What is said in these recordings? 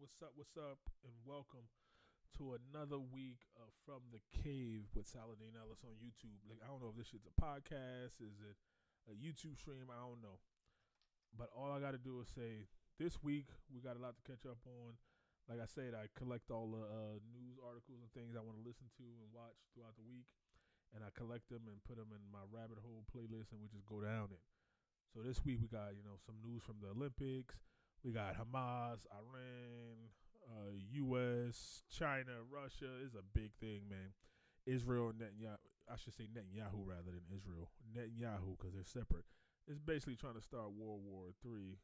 What's up, and welcome to another week of From the Cave with Saladin Ellis on YouTube. Like, I don't know if this shit's a podcast, is it a YouTube stream? I don't know. But all I got to do is say this week we got a lot to catch up on. Like I said, I collect all the news articles and things I want to listen to and watch throughout the week, and I collect them and put them in my rabbit hole playlist, and we just go down it. So this week we got some news from the Olympics. We got Hamas, Iran, U.S., China, Russia. Is a big thing, man. Israel and Netanyahu. I should say Netanyahu rather than Israel. Netanyahu, because they're separate. It's basically trying to start World War III.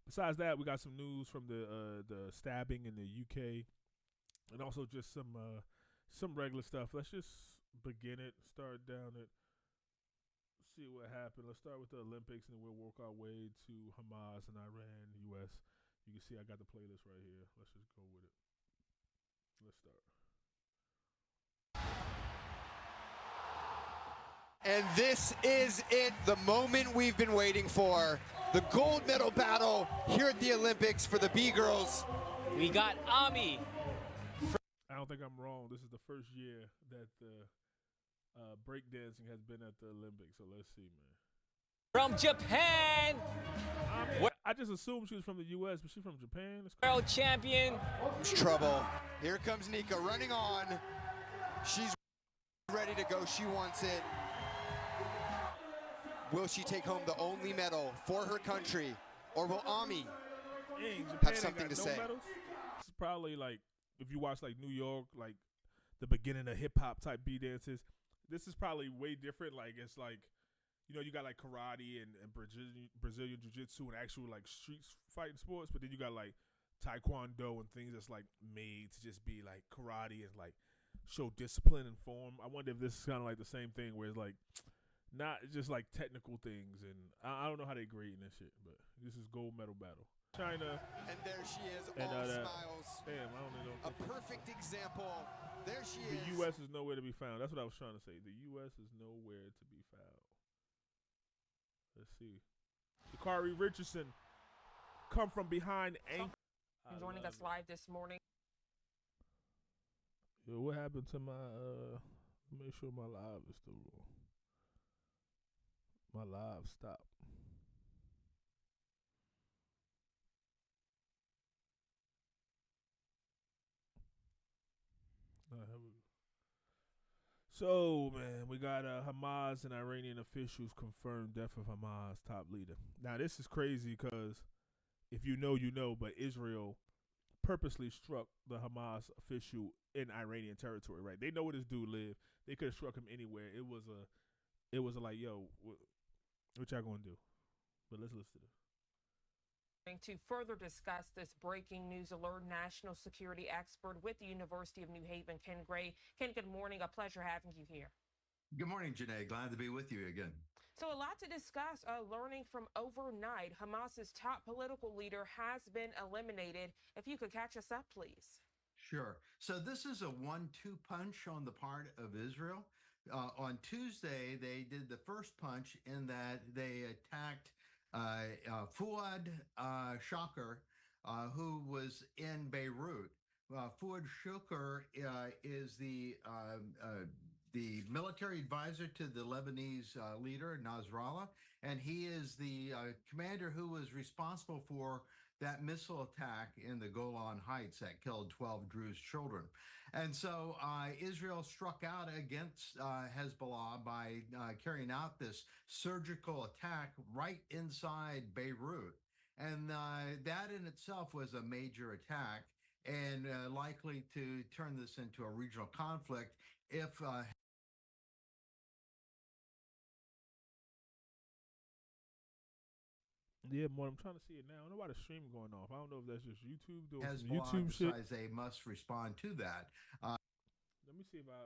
Besides that, we got some news from the stabbing in the UK, and also just some regular stuff. Let's just begin it. Start down it. See what happened. Let's start with the Olympics, and then we'll work our way to Hamas and Iran, U.S. You can see I got the playlist right here. Let's just go with it. Let's start. And this is it, the moment we've been waiting for. The gold medal battle here at the Olympics for the B-girls. We got Ami. I don't think I'm wrong. This is the first year that the breakdancing has been at the Olympics, so let's see, man. From Japan, I just assumed she was from the U.S., but she's from Japan. world champion. There's trouble. Here comes Nika running on. She's ready to go. She wants it. Will she take home the only medal for her country, or will Ami have something to say? Medals. It's probably like if you watch like New York, like the beginning of hip hop type B dances. This is probably way different. Like it's like, you got like karate and Brazilian jiu-jitsu and actual like street fighting sports, but then you got like taekwondo and things that's like made to just be like karate and like show discipline and form. I wonder if this is kind of like the same thing where it's like not just like technical things, and I don't know how they grade in this shit, but this is gold medal battle. China. And there she is, and, all smiles. Damn, I don't know. A perfect example. There she is. The U.S. is nowhere to be found. That's what I was trying to say. The U.S. is nowhere to be found. Let's see. Sha'Carri Richardson come from behind anchor. Joining us live this morning. Yo, what happened to my make sure my live is still on. My live stopped. So, man, we got Hamas and Iranian officials confirmed death of Hamas top leader. Now, this is crazy because if you know, you know, but Israel purposely struck the Hamas official in Iranian territory, right? They know where this dude lived. They could have struck him anywhere. It was like, yo, what y'all gonna do? But let's listen to this. To further discuss this breaking news alert, national security expert with the University of New Haven, Ken Gray. Ken, good morning. A pleasure having you here. Good morning, Janae. Glad to be with you again. So a lot to discuss. Learning from overnight, Hamas's top political leader has been eliminated. If you could catch us up, please. Sure. So this is a 1-2 punch on the part of Israel. On Tuesday, they did the first punch in that they attacked Fuad Shakir, who was in Beirut. Fuad Shakir is the military advisor to the Lebanese leader, Nasrallah, and he is the commander who was responsible for that missile attack in the Golan Heights that killed 12 Druze children. And so Israel struck out against Hezbollah by carrying out this surgical attack right inside Beirut. And that in itself was a major attack and likely to turn this into a regional conflict if Yeah, more. I'm trying to see it now. I don't know why the stream going off. I don't know if that's just YouTube doing some Hezbollah YouTube shit. decides they must respond to that. Let me see if I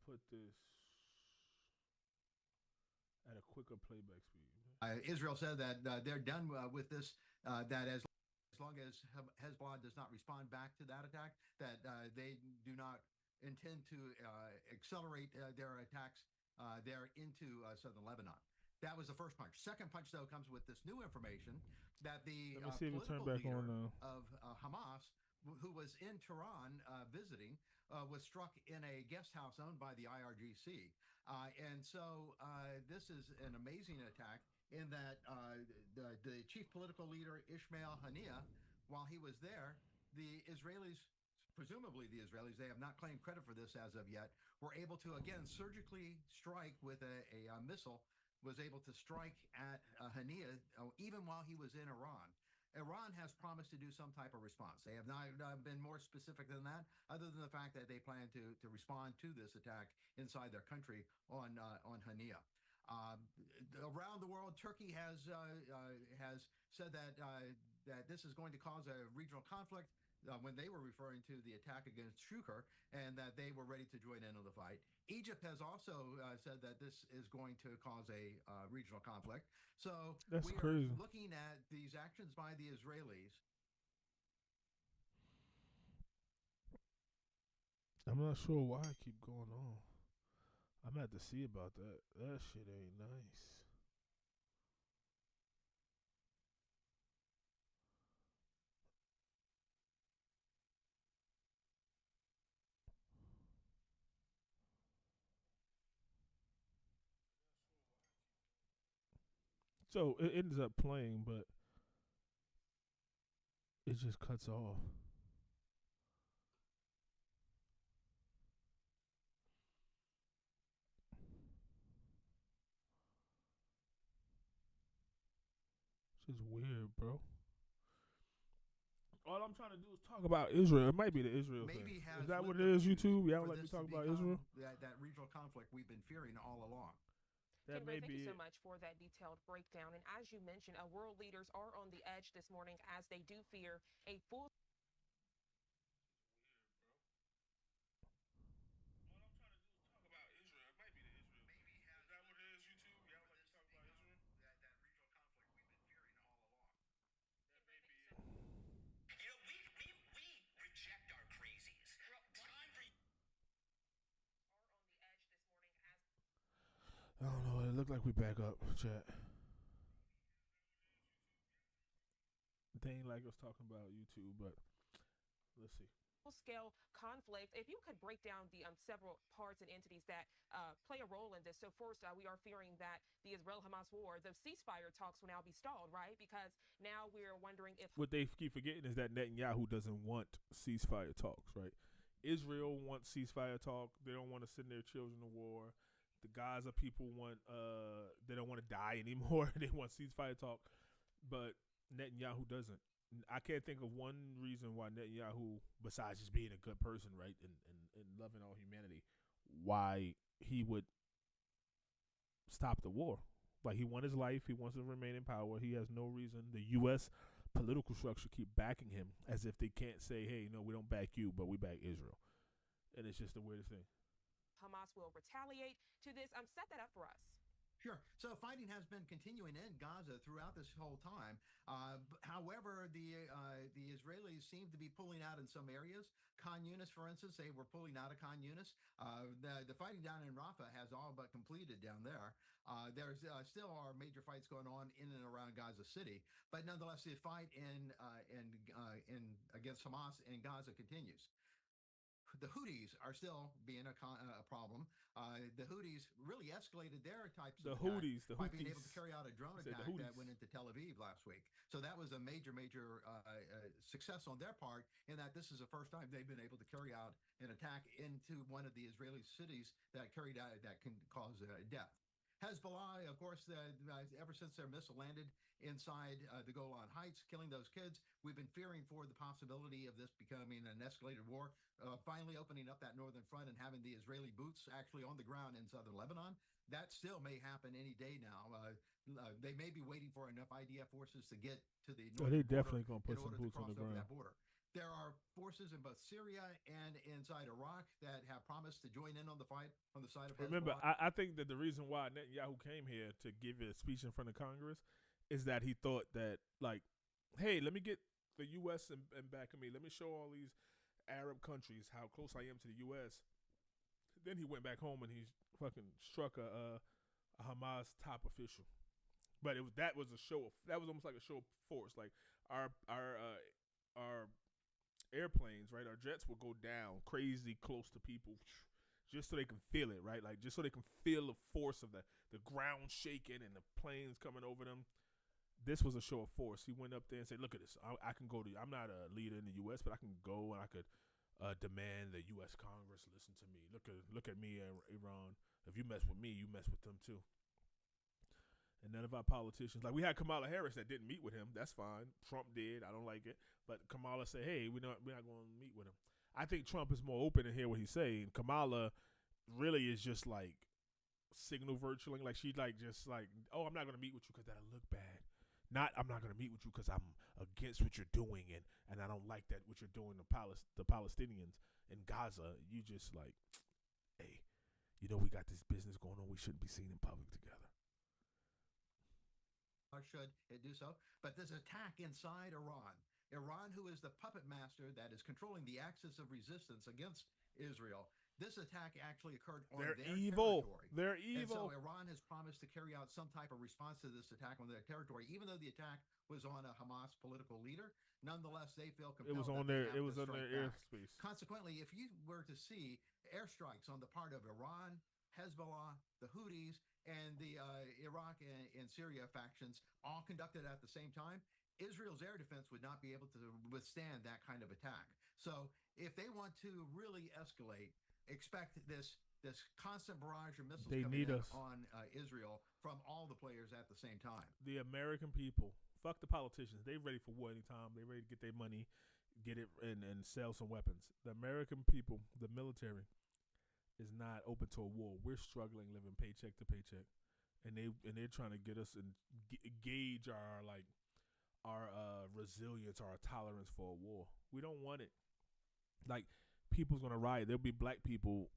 put this at a quicker playback speed. Israel said that they're done with this. That as long as Hezbollah does not respond back to that attack, that they do not intend to accelerate their attacks there into southern Lebanon. That was the first punch. Second punch, though, comes with this new information that the Let me see if it turned political back on leader now. of Hamas, who was in Tehran visiting, was struck in a guest house owned by the IRGC. And so this is an amazing attack in that the chief political leader, Ismail Haniyeh, while he was there, the Israelis, presumably the Israelis, they have not claimed credit for this as of yet, were able to, again, surgically strike with a missile, was able to strike at Haniyeh even while he was in Iran. Iran has promised to do some type of response. They have not been more specific than that, other than the fact that they plan to respond to this attack inside their country on Haniyeh. Around the world, Turkey has said that this is going to cause a regional conflict when they were referring to the attack against Shukr, and that they were ready to join in on the fight. Egypt has also said that this is going to cause a regional conflict. So That's we crazy. are looking at these actions by the Israelis. I'm not sure why I keep going on. I'm gonna have to see about that. That shit ain't nice. So it ends up playing, but it just cuts off. It's just weird, bro. All I'm trying to do is talk about Israel. It might be the Israel Maybe thing. has Is that what lit it the is, fuse YouTube? Y'all for let me this talk to about become Israel? that regional conflict we've been fearing all along. That Ken Gray, may thank be you it. so much for that detailed breakdown. And as you mentioned, world leaders are on the edge this morning as they do fear a full. I don't know. It looked like we back up, chat. They ain't like us talking about YouTube, but let's see. Scale conflict. If you could break down the several parts and entities that play a role in this. So first, we are fearing that the Israel-Hamas war, the ceasefire talks will now be stalled, right? Because now we're wondering if What they keep forgetting is that Netanyahu doesn't want ceasefire talks, right? Israel wants ceasefire talk. They don't want to send their children to war. The Gaza people want they don't want to die anymore. They want ceasefire talk, but Netanyahu doesn't. I can't think of one reason why Netanyahu, besides just being a good person, right, and loving all humanity, why he would stop the war. Like, he won his life. He wants to remain in power. He has no reason. The U.S. political structure keep backing him as if they can't say, hey, no, we don't back you, but we back Israel. And it's just the weirdest thing. Hamas will retaliate to this. Set that up for us. Sure. So fighting has been continuing in Gaza throughout this whole time. However, the Israelis seem to be pulling out in some areas. Khan Yunis, for instance, they were pulling out of Khan Yunis. The fighting down in Rafah has all but completed down there. There's still are major fights going on in and around Gaza City, but nonetheless, the fight in against Hamas in Gaza continues. The Houthis are still being a problem. The Houthis really escalated their types of Houthis, by being able to carry out a drone attack that went into Tel Aviv last week. So that was a major success on their part, in that this is the first time they've been able to carry out an attack into one of the Israeli cities that can cause death. Hezbollah, of course, ever since their missile landed inside the Golan Heights, killing those kids, we've been fearing for the possibility of this becoming an escalated war, finally opening up that northern front and having the Israeli boots actually on the ground in southern Lebanon. That still may happen any day now. They may be waiting for enough IDF forces to get to the northern they definitely going to put some in order boots to on cross the over ground. that border. There are forces in both Syria and inside Iraq that have promised to join in on the fight on the side of Hezbollah. Remember, I think that the reason why Netanyahu came here to give a speech in front of Congress is that he thought that, like, hey, let me get the U.S. and back of me. Let me show all these Arab countries how close I am to the U.S. Then he went back home and he fucking struck a a Hamas top official. But that was a show. That was almost like a show of force. Like our airplanes, right? Our jets will go down crazy close to people, just so they can feel it, right? Like just so they can feel the force of the ground shaking and the planes coming over them. This was a show of force. He went up there and said, "Look at this. I can go to. I'm not a leader in the U.S., but I can go and I could demand the U.S. Congress listen to me. Look at me, Iran. If you mess with me, you mess with them too." And none of our politicians, like we had Kamala Harris that didn't meet with him. That's fine. Trump did. I don't like it. But Kamala said, "Hey, we're not going to meet with him." I think Trump is more open to hear what he's saying. Kamala really is just like signal virtualing. Like she's like just like, "Oh, I'm not going to meet with you because that'll look bad." Not, "I'm not going to meet with you because I'm against what you're doing and I don't like that what you're doing to the Palestinians in Gaza. You just like, hey, we got this business going on. We shouldn't be seen in public together. Should it do so? But this attack inside Iran, who is the puppet master that is controlling the axis of resistance against Israel, this attack actually occurred on They're their evil. territory. They're And evil. so Iran has promised to carry out some type of response to this attack on their territory, even though the attack was on a Hamas political leader. Nonetheless, they feel compelled. It was on their airspace. Consequently, if you were to see airstrikes on the part of Iran, Hezbollah, the Houthis, and the Iraq and Syria factions all conducted at the same time, Israel's air defense would not be able to withstand that kind of attack. So if they want to really escalate, expect this constant barrage of missiles They coming need in us. on Israel from all the players at the same time. The American people, fuck the politicians. They ready for war anytime. They ready to get their money, get it, and sell some weapons. The American people, the military, is not open to a war. We're struggling, living paycheck to paycheck, and they're trying to get us and gauge our resilience, our tolerance for a war. We don't want it. Like, people's gonna riot. There'll be black people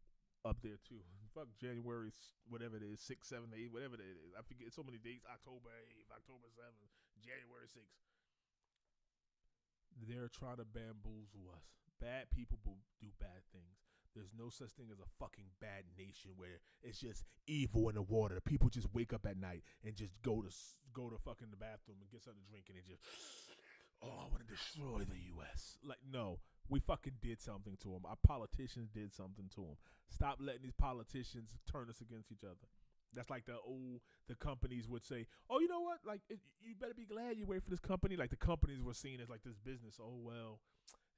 up there too. Fuck January, whatever it is, 6th, 7th, 8th, whatever it is. I forget so many dates. October 8th, October 7th, January 6th. They're trying to bamboozle us. Bad people do bad things. There's no such thing as a fucking bad nation where it's just evil in the water. The people just wake up at night and just go to fucking the bathroom and get something to drink and just, oh, I want to destroy the U.S. Like, no, we fucking did something to them. Our politicians did something to them. Stop letting these politicians turn us against each other. That's like the companies would say, "Oh, you know what? Like, you better be glad you work for this company." Like the companies were seen as like this business. Oh well,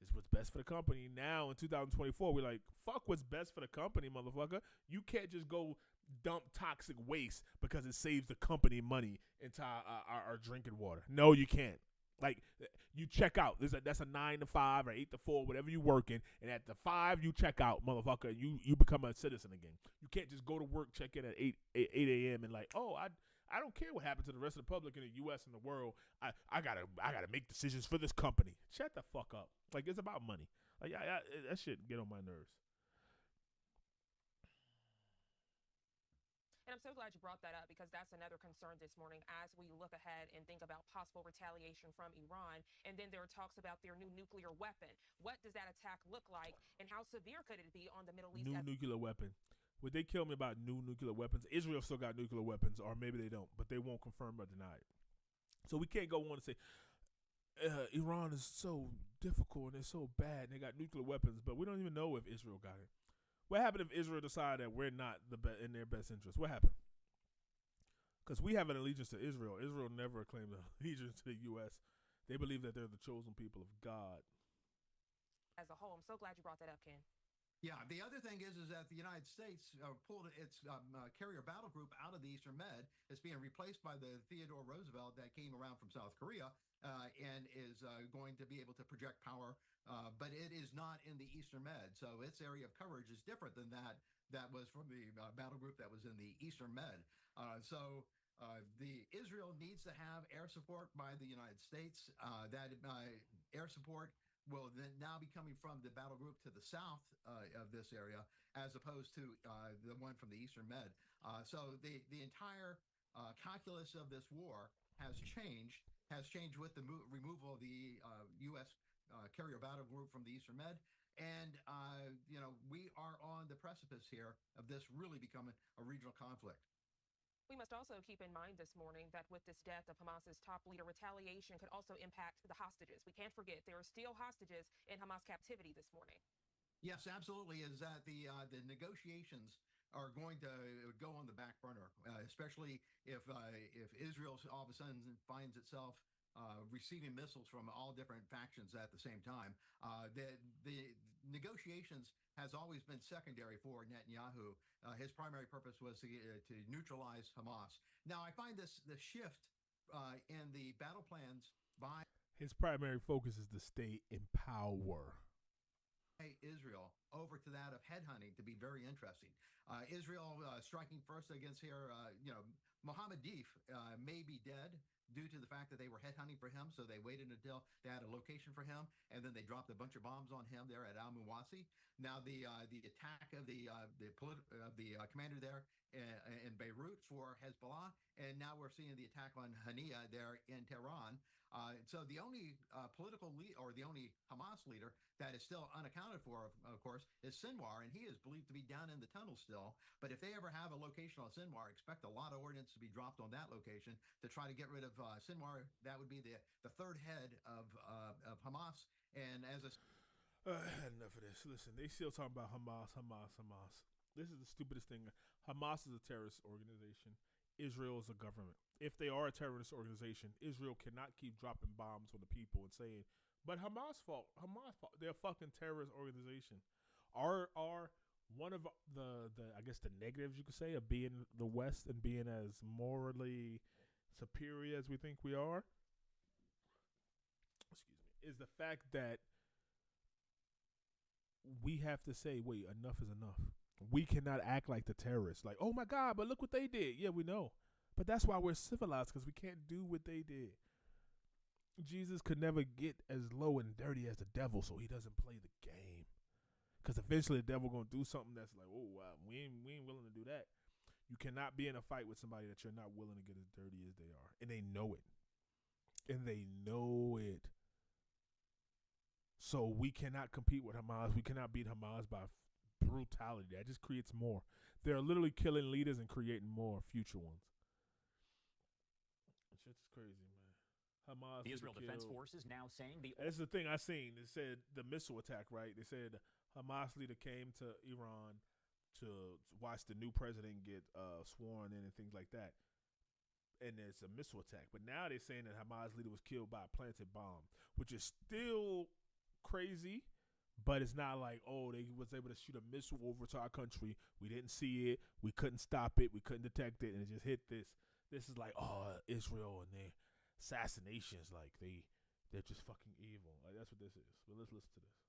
it's what's best for the company. Now in 2024, we're like, fuck what's best for the company, motherfucker. You can't just go dump toxic waste because it saves the company money into our drinking water. No, you can't. Like, you check out. That's a 9 to 5 or 8 to 4, whatever you working, and at the 5 you check out, motherfucker. You become a citizen again. You can't just go to work, check in at 8 a.m. and like, oh, I don't care what happened to the rest of the public in the U.S. and the world. I gotta make decisions for this company. Shut the fuck up. Like, it's about money. Like, that shit get on my nerves. And I'm so glad you brought that up because that's another concern this morning as we look ahead and think about possible retaliation from Iran. And then there are talks about their new nuclear weapon. What does that attack look like and how severe could it be on the Middle East? New nuclear weapon. Would they kill me about new nuclear weapons? Israel still got nuclear weapons, or maybe they don't, but they won't confirm or deny it. So we can't go on and say, Iran is so difficult and it's so bad and they got nuclear weapons, but we don't even know if Israel got it. What happened if Israel decided that we're not in their best interest? What happened? Because we have an allegiance to Israel. Israel never claimed an allegiance to the U.S. They believe that they're the chosen people of God. As a whole, I'm so glad you brought that up, Ken. Yeah, the other thing is that the United States pulled its carrier battle group out of the Eastern Med. It's being replaced by the Theodore Roosevelt that came around from South Korea and is going to be able to project power, but it is not in the Eastern Med. So its area of coverage is different than that was from the battle group that was in the Eastern Med. So the Israel needs to have air support by the United States. That air support will then now be coming from the battle group to the south of this area, as opposed to the one from the Eastern Med. So the entire calculus of this war has changed with the removal of the U.S. Carrier battle group from the Eastern Med. And, we are on the precipice here of this really becoming a regional conflict. We must also keep in mind this morning that with this death of Hamas's top leader, retaliation could also impact the hostages. We can't forget there are still hostages in Hamas captivity this morning. Yes, absolutely. Is that the negotiations are going to go on the back burner, especially if Israel all of a sudden finds itself receiving missiles from all different factions at the same time. The negotiations has always been secondary for Netanyahu. His primary purpose was to neutralize Hamas. Now, I find this the shift in the battle plans by His primary focus is to stay in power. Israel over to that of headhunting to be very interesting. Israel striking first against here, Mohammed Deif may be dead due to the fact that they were headhunting for him. So they waited until they had a location for him, and then they dropped a bunch of bombs on him there at Al Muwasi. Now the attack of the commander there in Beirut for Hezbollah, and now we're seeing the attack on Hania there in Tehran. So the only political lead, or the only Hamas leader that is still unaccounted for, of course, is Sinwar, and he is believed to be down in the tunnel still. But if they ever have a location on Sinwar, expect a lot of ordnance to be dropped on that location to try to get rid of Sinwar. That would be the third head of Hamas. And as Enough of this. Listen, they still talking about Hamas. This is the stupidest thing. Hamas is a terrorist organization. Israel is a government. If they are a terrorist organization, Israel cannot keep dropping bombs on the people and saying, but Hamas fault. They're a fucking terrorist organization. Are one of the I guess the negatives you could say of being the West and being as morally superior as we think we are, is the fact that we have to say, wait, enough is enough. We cannot act like the terrorists. Like, oh my God, but look what they did. Yeah, we know. But that's why we're civilized, because we can't do what they did. Jesus could never get as low and dirty as the devil, so he doesn't play the game. Because eventually the devil going to do something that's like, oh, wow, we ain't willing to do that. You cannot be in a fight with somebody that you're not willing to get as dirty as they are. And they know it. So we cannot compete with Hamas. We cannot beat Hamas by brutality. That just creates more. They're literally killing leaders and creating more future ones. Shit's crazy, man. Hamas. The Israel Defense Forces now saying That's the thing I seen. It said the missile attack, right? They said Hamas leader came to Iran to watch the new president get sworn in and things like that. And it's a missile attack. But now they're saying that Hamas leader was killed by a planted bomb, which is still crazy. But it's not like, oh, they was able to shoot a missile over to our country. We didn't see it. We couldn't stop it. We couldn't detect it. And it just hit this. This is like, oh, Israel and their assassinations. Like, they're just fucking evil. Like, that's what this is. But let's listen to this.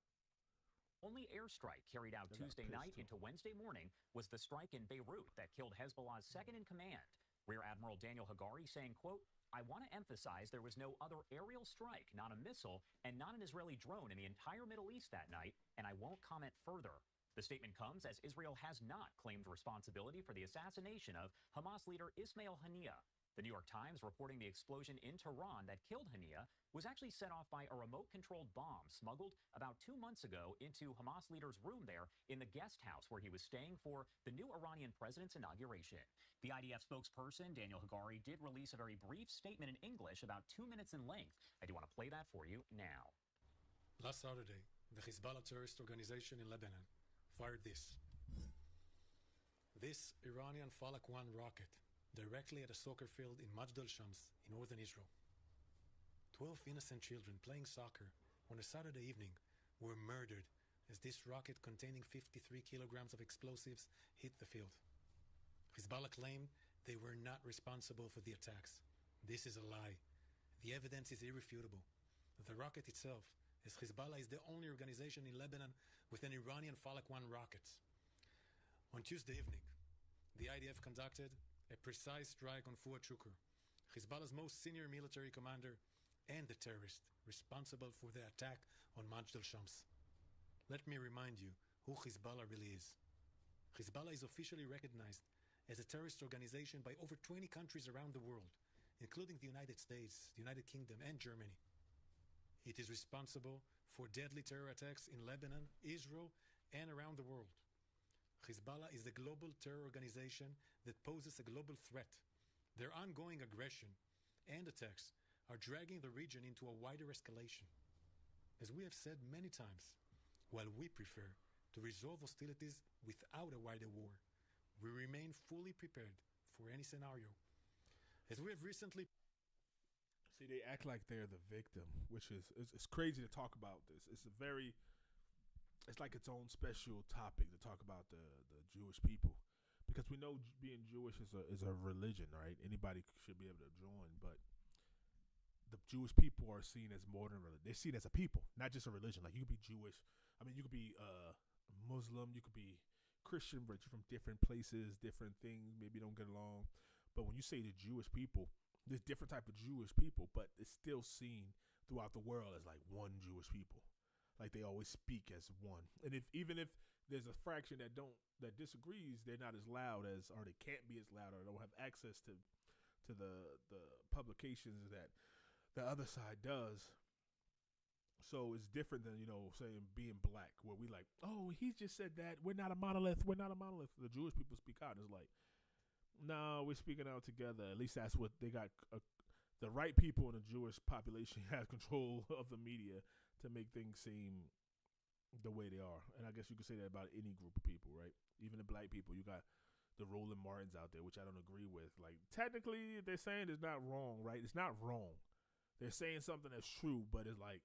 Only airstrike carried out Tuesday night into Wednesday morning was the strike in Beirut that killed Hezbollah's second in command. Rear Admiral Daniel Hagari saying, quote, I want to emphasize there was no other aerial strike, not a missile, and not an Israeli drone in the entire Middle East that night, and I won't comment further. The statement comes as Israel has not claimed responsibility for the assassination of Hamas leader Ismail Haniyeh. The New York Times reporting the explosion in Tehran that killed Haniyeh was actually set off by a remote-controlled bomb smuggled about 2 months ago into Hamas leader's room there in the guest house where he was staying for the new Iranian president's inauguration. The IDF spokesperson, Daniel Hagari, did release a very brief statement in English about 2 minutes in length. I do want to play that for you now. Last Saturday, the Hezbollah terrorist organization in Lebanon fired this Iranian Falak 1 rocket directly at a soccer field in Majd al-Shams in northern Israel. 12 innocent children playing soccer on a Saturday evening were murdered as this rocket containing 53 kilograms of explosives hit the field. Hezbollah claimed they were not responsible for the attacks. This is a lie. The evidence is irrefutable. The rocket itself, as Hezbollah is the only organization in Lebanon with an Iranian Falak 1 rocket. On Tuesday evening, the IDF conducted a precise strike on Fuad Shukr, Hezbollah's most senior military commander and the terrorist responsible for the attack on Majd al-Shams. Let me remind you who Hezbollah really is. Hezbollah is officially recognized as a terrorist organization by over 20 countries around the world, including the United States, the United Kingdom, and Germany. It is responsible for deadly terror attacks in Lebanon, Israel, and around the world. Hezbollah is a global terror organization that poses a global threat Their ongoing aggression and attacks are dragging the region into a wider escalation. As we have said many times, while we prefer to resolve hostilities without a wider war, we remain fully prepared for any scenario. As we have recently... See, they act like they're the victim, which is it's crazy to talk about this. It's like its own special topic to talk about the Jewish people, because we know being Jewish is a religion, right? Anybody should be able to join, but the Jewish people are seen as more than religion. They're seen as a people, not just a religion. Like, you could be Jewish. I mean, you could be Muslim. You could be Christian, but you're from different places, different things. Maybe don't get along. But when you say the Jewish people, there's different type of Jewish people, but it's still seen throughout the world as like one Jewish people. Like, they always speak as one. And even if there's a fraction that disagrees, they're not as loud as, or they can't be as loud, or don't have access to the publications that the other side does. So it's different than, saying being black, where we like, oh, he just said that. We're not a monolith. We're not a monolith. The Jewish people speak out. It's like, no, we're speaking out together. At least that's what they got. The right people in the Jewish population have control of the media to make things seem the way they are. And I guess you could say that about any group of people, right? Even the black people. You got the Roland Martins out there, which I don't agree with. Like, technically, they're saying it's not wrong, right? It's not wrong. They're saying something that's true, but it's like,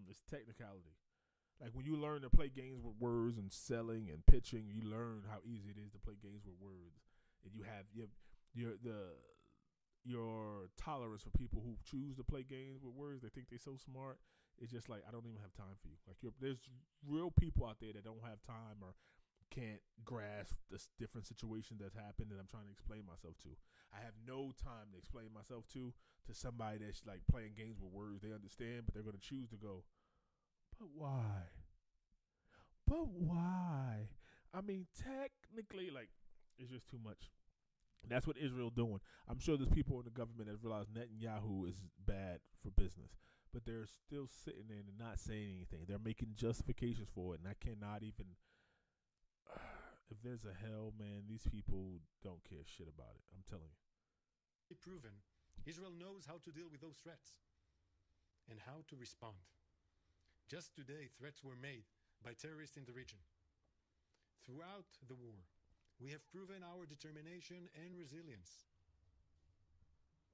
it's technicality. Like, when you learn to play games with words and selling and pitching, you learn how easy it is to play games with words. And you have your tolerance for people who choose to play games with words. They think they're so smart. It's just like, I don't even have time for you. Like, there's real people out there that don't have time or can't grasp the different situations that's happened that I'm trying to explain myself to. I have no time to explain myself to somebody that's like playing games with words. They understand, but they're going to choose to go, but why? But why? I mean, technically, like, it's just too much. That's what Israel doing. I'm sure there's people in the government that realize Netanyahu is bad for business, but they're still sitting there and not saying anything. They're making justifications for it, and I cannot even. If there's a hell, man, these people don't care shit about it. I'm telling you. Proven, Israel knows how to deal with those threats and how to respond. Just today, threats were made by terrorists in the region. Throughout the war, we have proven our determination and resilience.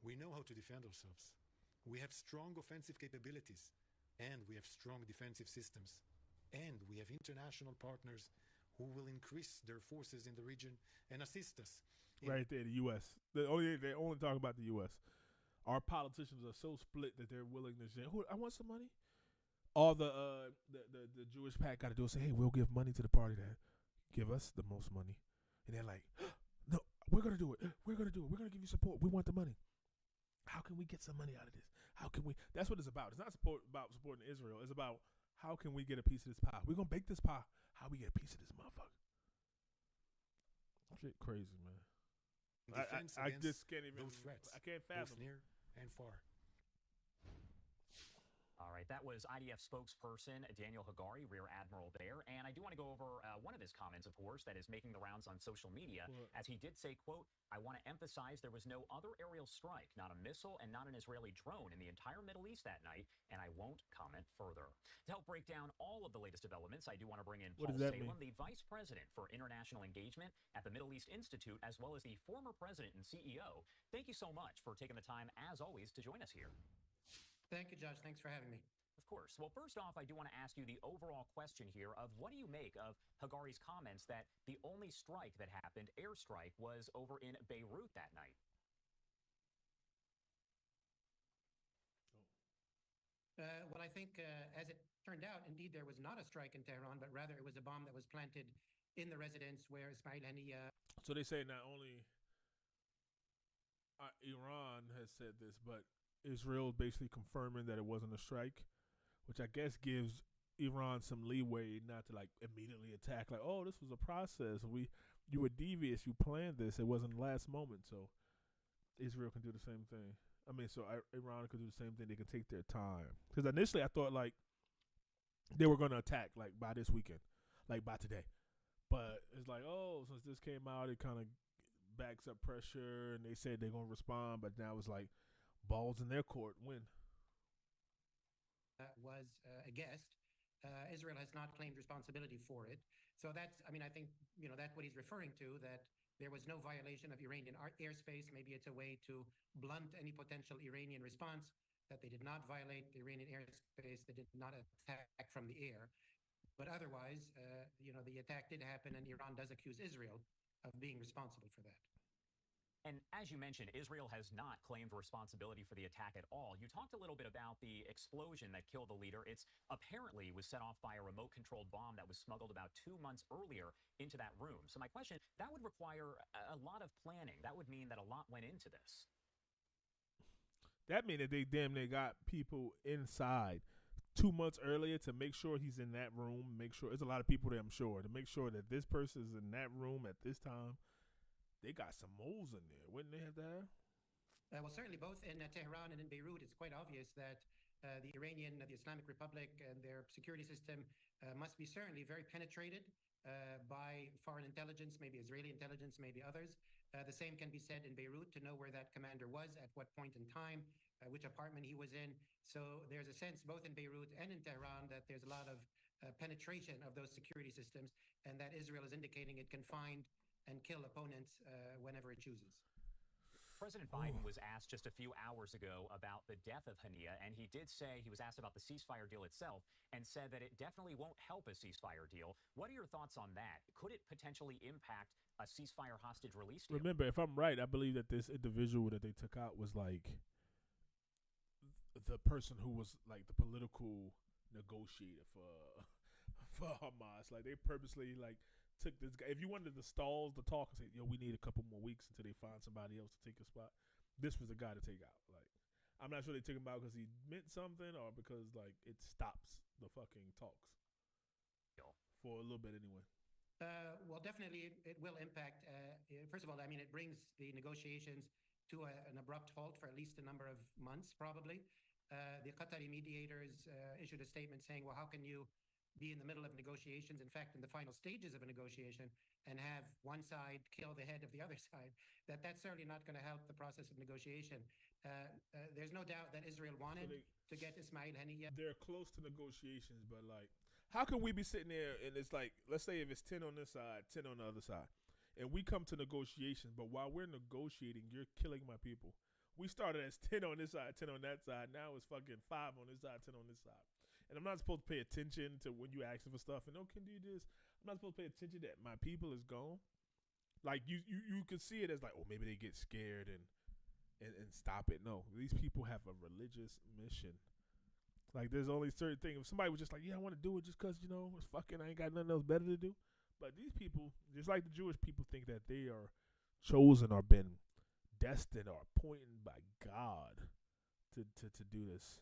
We know how to defend ourselves. We have strong offensive capabilities, and we have strong defensive systems. And we have international partners who will increase their forces in the region and assist us. Right there, the U.S. They only talk about the U.S. Our politicians are so split that they're willing to say, I want some money. All the Jewish pack got to do is say, hey, we'll give money to the party that give us the most money. And they're like, no, we're going to do it. We're going to do it. We're going to give you support. We want the money. How can we get some money out of this? How can we? That's what it's about. It's not about supporting Israel. It's about how can we get a piece of this pie. We're going to bake this pie. How we get a piece of this motherfucker. Shit crazy, man. I just can't even. Those threats, I can't fathom. both near and far. All right, that was IDF spokesperson Daniel Hagari, Rear Admiral there. And I do want to go over one of his comments, of course, that is making the rounds on social media, as he did say, quote, I want to emphasize there was no other aerial strike, not a missile and not an Israeli drone in the entire Middle East that night, and I won't comment further. To help break down all of the latest developments, I do want to bring in Paul Salem, the Vice President for International Engagement at the Middle East Institute, as well as the former President and CEO. Thank you so much for taking the time, as always, to join us here. Thank you, Josh. Thanks for having me. Of course. Well, first off, I do want to ask you the overall question here of what do you make of Hagari's comments that the only strike that happened, airstrike, was over in Beirut that night? Well, I think as it turned out, indeed, there was not a strike in Tehran, but rather it was a bomb that was planted in the residence where Ismail Haniyeh. So they say not only Iran has said this, but Israel basically confirming that it wasn't a strike, which I guess gives Iran some leeway not to like immediately attack. Like, oh, this was a process. You were devious. You planned this. It wasn't last moment. So Israel can do the same thing. I mean, so Iran could do the same thing. They can take their time. Because initially I thought like they were going to attack like by this weekend, like by today. But it's like, oh, since this came out, it kind of backs up pressure, and they said they're gonna respond, but now it's like balls in their court. Win. Was a guest. Israel has not claimed responsibility for it. So that's, I mean, I think, that's what he's referring to, that there was no violation of Iranian airspace. Maybe it's a way to blunt any potential Iranian response, that they did not violate the Iranian airspace, they did not attack from the air. But otherwise, the attack did happen, and Iran does accuse Israel of being responsible for that. And as you mentioned, Israel has not claimed responsibility for the attack at all. You talked a little bit about the explosion that killed the leader. It's apparently was set off by a remote-controlled bomb that was smuggled about 2 months earlier into that room. So my question, that would require a lot of planning. That would mean that a lot went into this. That means that they damn near got people inside 2 months earlier to make sure he's in that room. Make sure there's a lot of people there, I'm sure, to make sure that this person's in that room at this time. They got some moles in there. Wouldn't they have to have? Well, certainly both in Tehran and in Beirut, it's quite obvious that the Islamic Republic and their security system must be certainly very penetrated by foreign intelligence, maybe Israeli intelligence, maybe others. The same can be said in Beirut, to know where that commander was, at what point in time, which apartment he was in. So there's a sense both in Beirut and in Tehran that there's a lot of penetration of those security systems, and that Israel is indicating it can find and kill opponents whenever it chooses. President Biden was asked just a few hours ago about the death of Hania, and he did say, he was asked about the ceasefire deal itself, and said that it definitely won't help a ceasefire deal. What are your thoughts on that? Could it potentially impact a ceasefire hostage release deal? Remember, if I'm right, I believe that this individual that they took out was like the person who was like the political negotiator for Hamas. Like they purposely took this guy. If you wanted to stall the talk and say, "Yo, we need a couple more weeks until they find somebody else to take a spot," this was the guy to take out. Like, I'm not sure they took him out because he meant something or because it stops the fucking talks for a little bit anyway. Well, definitely it will impact. First of all, I mean, it brings the negotiations to an abrupt halt for at least a number of months, probably. The Qatari mediators issued a statement saying, well, how can you be in the middle of negotiations, in fact, in the final stages of a negotiation, and have one side kill the head of the other side? That's certainly not going to help the process of negotiation. There's no doubt that Israel wanted to get Ismail Haniyeh. They're close to negotiations, but how can we be sitting there and it's let's say if it's 10 on this side, 10 on the other side, and we come to negotiations, but while we're negotiating, you're killing my people. We started as 10 on this side, 10 on that side. Now it's fucking 5 on this side, 10 on this side. And I'm not supposed to pay attention to when you asking for stuff. And can you do this? I'm not supposed to pay attention that my people is gone. Like you could see it as maybe they get scared and stop it. No, these people have a religious mission. Like there's only certain things. If somebody was just I want to do it just because it's fucking, I ain't got nothing else better to do. But these people, just like the Jewish people, think that they are chosen or been destined or appointed by God to do this.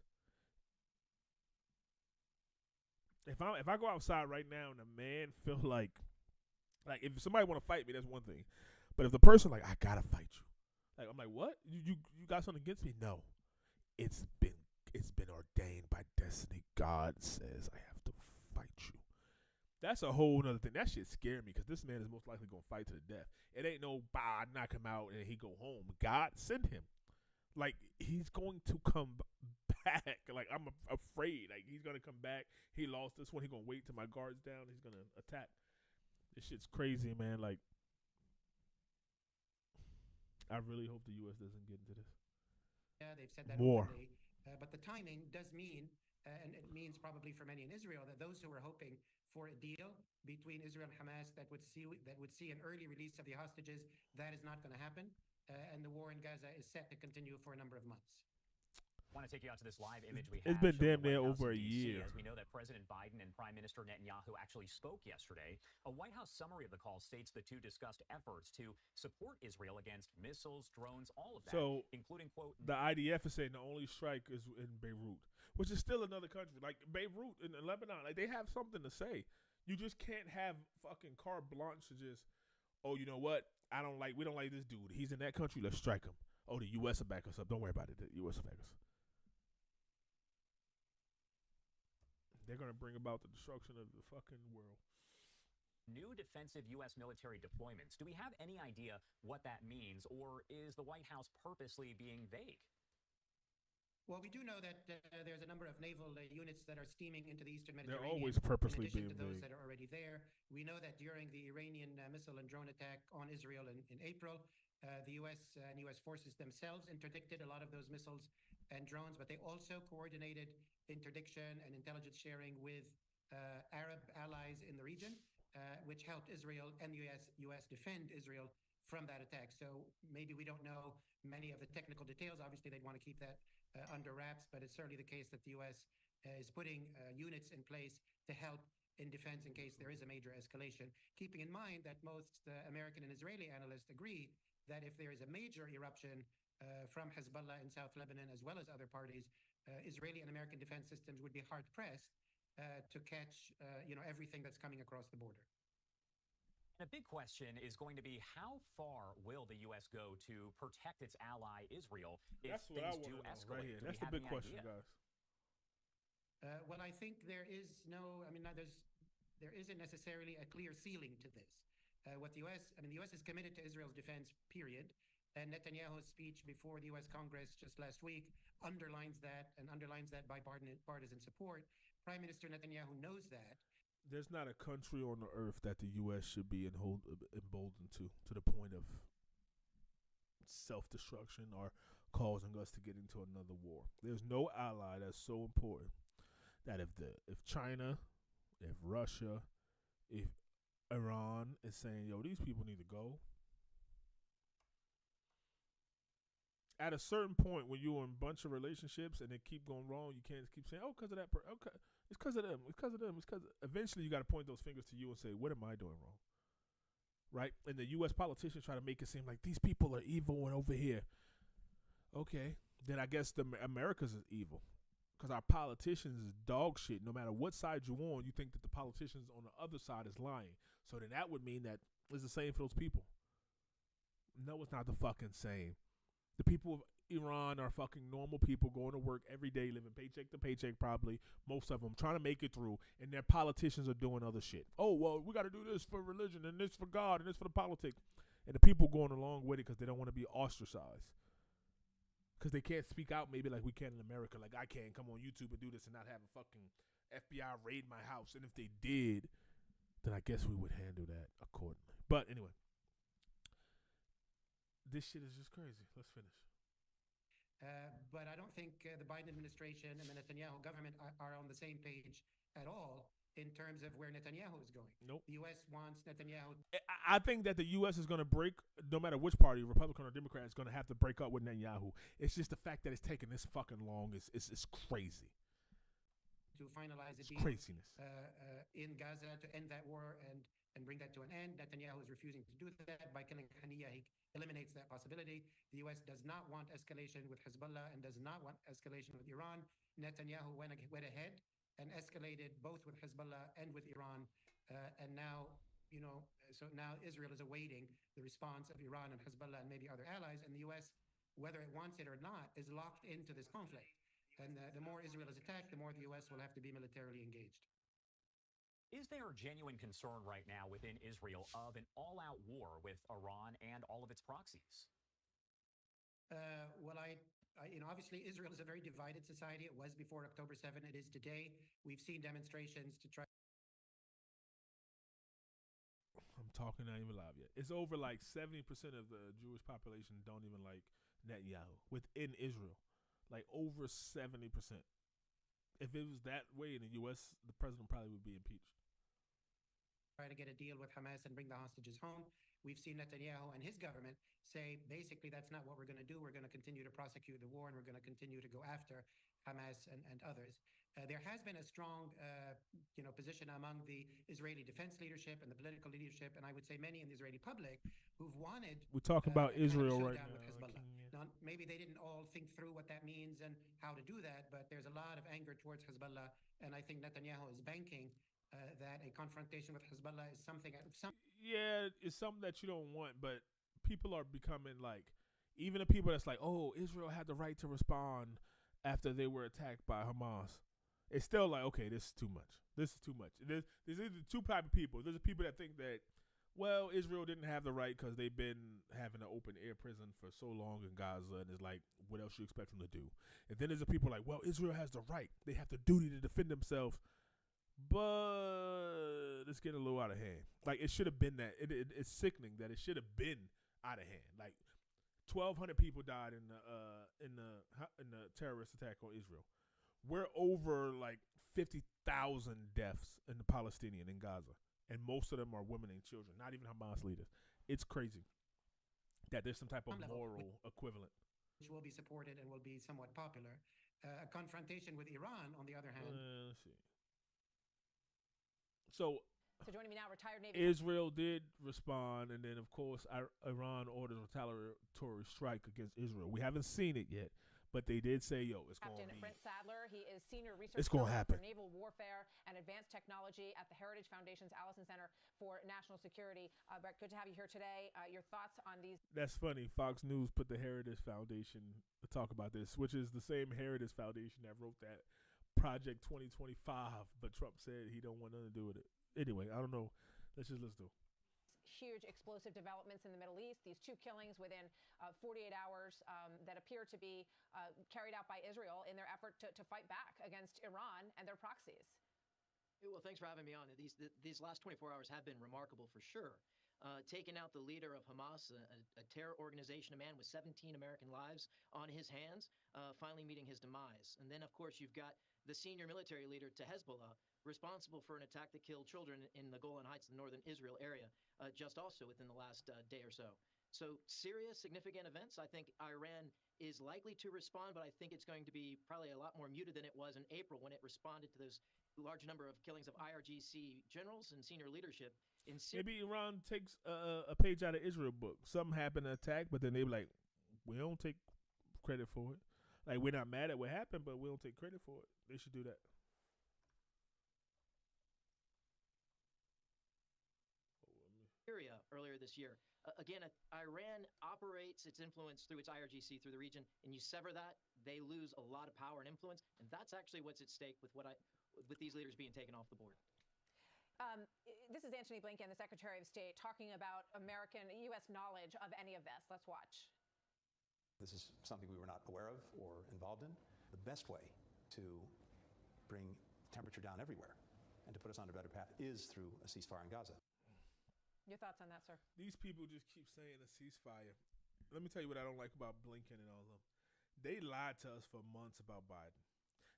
If I go outside right now and a man feel like if somebody want to fight me, that's one thing. But if the person I gotta fight you, I'm like, what? You got something against me? No, it's been ordained by destiny. God says I have to fight you. That's a whole nother thing. That shit scared me because this man is most likely gonna fight to the death. It ain't no knock him out and he go home. God sent him. He's going to come back. I'm afraid. He's gonna come back. He lost this one. He's gonna wait till my guard's down. He's gonna attack. This shit's crazy, man. I really hope the U.S. doesn't get into this. Yeah, they've said that War. openly. But the timing does mean, and it means probably for many in Israel, that those who were hoping for a deal between Israel and Hamas that would see an early release of the hostages, that is not going to happen. And the war in Gaza is set to continue for a number of months. I want to take you out to this live image we have. It's been showing damn the near White House over a in DC, year. As we know that President Biden and Prime Minister Netanyahu actually spoke yesterday. A White House summary of the call states the two discussed efforts to support Israel against missiles, drones, all of that, So, including, quote, the IDF is saying the only strike is in Beirut, which is still another country. Beirut in Lebanon, they have something to say. You just can't have fucking carte blanche to just, oh, you know what? We don't like this dude. He's in that country. Let's strike him. Oh, the U.S. will back us up. Don't worry about it. The U.S. will back us. They're going to bring about the destruction of the fucking world. New defensive U.S. military deployments. Do we have any idea what that means, or is the White House purposely being vague? Well, we do know that there's a number of naval units that are steaming into the Eastern They're Mediterranean. always purposely in addition being to those vague. that are already there. We know that during the Iranian missile and drone attack on Israel in April, the U.S. and U.S. forces themselves interdicted a lot of those missiles and drones, but they also coordinated interdiction and intelligence sharing with Arab allies in the region, which helped Israel and the U.S. defend Israel from that attack. So maybe we don't know many of the technical details. Obviously, they'd want to keep that under wraps, but it's certainly the case that the U.S. Is putting units in place to help in defense in case there is a major escalation, keeping in mind that most American and Israeli analysts agree that if there is a major eruption from Hezbollah in South Lebanon, as well as other parties, Israeli and American defense systems would be hard-pressed to catch everything that's coming across the border. And a big question is going to be, how far will the U.S. go to protect its ally Israel if That's what I things do want to know escalate? right here. Do That's we the have big any question, idea? guys. Well, I think there is no. I mean, there isn't necessarily a clear ceiling to this. The U.S. is committed to Israel's defense, period. And Netanyahu's speech before the U.S. Congress just last week underlines that bipartisan support. Prime Minister Netanyahu knows that. There's not a country on the earth that the U.S. should be emboldened to the point of self-destruction or causing us to get into another war. There's no ally that's so important that if China, if Russia, if Iran is saying, yo, these people need to go, at a certain point when you're in a bunch of relationships and they keep going wrong, you can't keep saying, oh, because of that okay, it's because of them, eventually you got to point those fingers to you and say, what am I doing wrong? Right? And the U.S. politicians try to make it seem like these people are evil and over here. Okay, then I guess America's is evil because our politicians is dog shit. No matter what side you're on, you think that the politicians on the other side is lying. So then that would mean that it's the same for those people. No, it's not the fucking same. The people of Iran are fucking normal people going to work every day, living paycheck to paycheck probably, most of them, trying to make it through, and their politicians are doing other shit. Oh, well, we got to do this for religion, and this for God, and this for the politics. And the people going along with it because they don't want to be ostracized. Because they can't speak out maybe like we can in America. Like I can come on YouTube and do this and not have a fucking FBI raid my house. And if they did, then I guess we would handle that accordingly. But anyway. This shit is just crazy. Let's finish. But I don't think the Biden administration and the Netanyahu government are on the same page at all in terms of where Netanyahu is going. Nope. The U.S. wants Netanyahu. I think that the U.S. is going to break, no matter which party, Republican or Democrat, is going to have to break up with Netanyahu. It's just the fact that it's taking this fucking long is crazy. To finalize a It's deal craziness. In Gaza to end that war and bring that to an end. Netanyahu is refusing to do that. By killing Haniya, he eliminates that possibility. The U.S. does not want escalation with Hezbollah and does not want escalation with Iran. Netanyahu went ahead and escalated both with Hezbollah and with Iran. And now, so now Israel is awaiting the response of Iran and Hezbollah and maybe other allies. And the U.S., whether it wants it or not, is locked into this conflict. And the more Israel is attacked, the more the U.S. will have to be militarily engaged. Is there a genuine concern right now within Israel of an all-out war with Iran and all of its proxies? Well, obviously Israel is a very divided society. It was before October 7. It is today. We've seen demonstrations to try. I'm talking not even live yet. It's over like 70% of the Jewish population don't even like Netanyahu within Israel. Like over 70%. If it was that way in the U.S., the president probably would be impeached. Try to get a deal with Hamas and bring the hostages home. We've seen Netanyahu and his government say, basically, that's not what we're going to do. We're going to continue to prosecute the war, and we're going to continue to go after Hamas and others. There has been a strong, position among the Israeli defense leadership and the political leadership, and I would say many in the Israeli public who've wanted. We're talking about Israel right now. With Hezbollah. Now, maybe they didn't all think through what that means and how to do that, but there's a lot of anger towards Hezbollah, and I think Netanyahu is banking that a confrontation with Hezbollah is something. Yeah, it's something that you don't want, but people are becoming like, even the people that's like, oh, Israel had the right to respond after they were attacked by Hamas. it's still like, okay, this is too much. This is too much. There's either two type of people. There's the people that think that, well, Israel didn't have the right because they've been having an open air prison for so long in Gaza, and it's like, what else you expect them to do? And then there's the people like, well, Israel has the right. They have the duty to defend themselves. But it's getting a little out of hand. Like, it should have been that. It's sickening that it should have been out of hand. Like, 1,200 people died in the terrorist attack on Israel. We're over like 50,000 deaths in the Palestinian in Gaza, and most of them are women and children. Not even Hamas leaders. It's crazy that there's some type of moral equivalent, which will be supported and will be somewhat popular. A confrontation with Iran, on the other hand. Let's see. So joining me now, retired Navy. Israel did respond, and then, of course, Iran orders retaliatory strike against Israel. We haven't seen it yet, but they did say, yo, it's going to be. Brent Sadler, he is senior research it's gonna happen. for naval warfare and advanced technology at the Heritage Foundation's Allison Center for National Security. Brett, good to have you here today. Your thoughts on these? That's funny. Fox News put the Heritage Foundation to talk about this, which is the same Heritage Foundation that wrote that Project 2025, but Trump said he don't want nothing to do with it. Anyway, I don't know. Let's do. Huge explosive developments in the Middle East. These two killings within 48 hours that appear to be carried out by Israel in their effort to fight back against Iran and their proxies. Well, thanks for having me on. These last 24 hours have been remarkable for sure. Taking out the leader of Hamas, a terror organization, a man with 17 American lives on his hands, finally meeting his demise. And then, of course, you've got the senior military leader to Hezbollah, responsible for an attack that killed children in the Golan Heights, the northern Israel area, just also within the last day or so. So serious, significant events. I think Iran is likely to respond, but I think it's going to be probably a lot more muted than it was in April when it responded to those large number of killings of IRGC generals and senior leadership in Syria. Maybe Iran takes a page out of Israel book. Something happened, an attack, but then they be like, we don't take credit for it. Like, we're not mad at what happened, but we don't take credit for it. They should do that. Syria earlier this year. Again, Iran operates its influence through its IRGC through the region, and you sever that, they lose a lot of power and influence, and that's actually what's at stake with with these leaders being taken off the board. This is Antony Blinken, the Secretary of State, talking about American, U.S. knowledge of any of this. Let's watch. This is something we were not aware of or involved in. The best way to bring temperature down everywhere and to put us on a better path is through a ceasefire in Gaza. Your thoughts on that, sir? These people just keep saying a ceasefire. Let me tell you what I don't like about Blinken and all of them. They lied to us for months about Biden.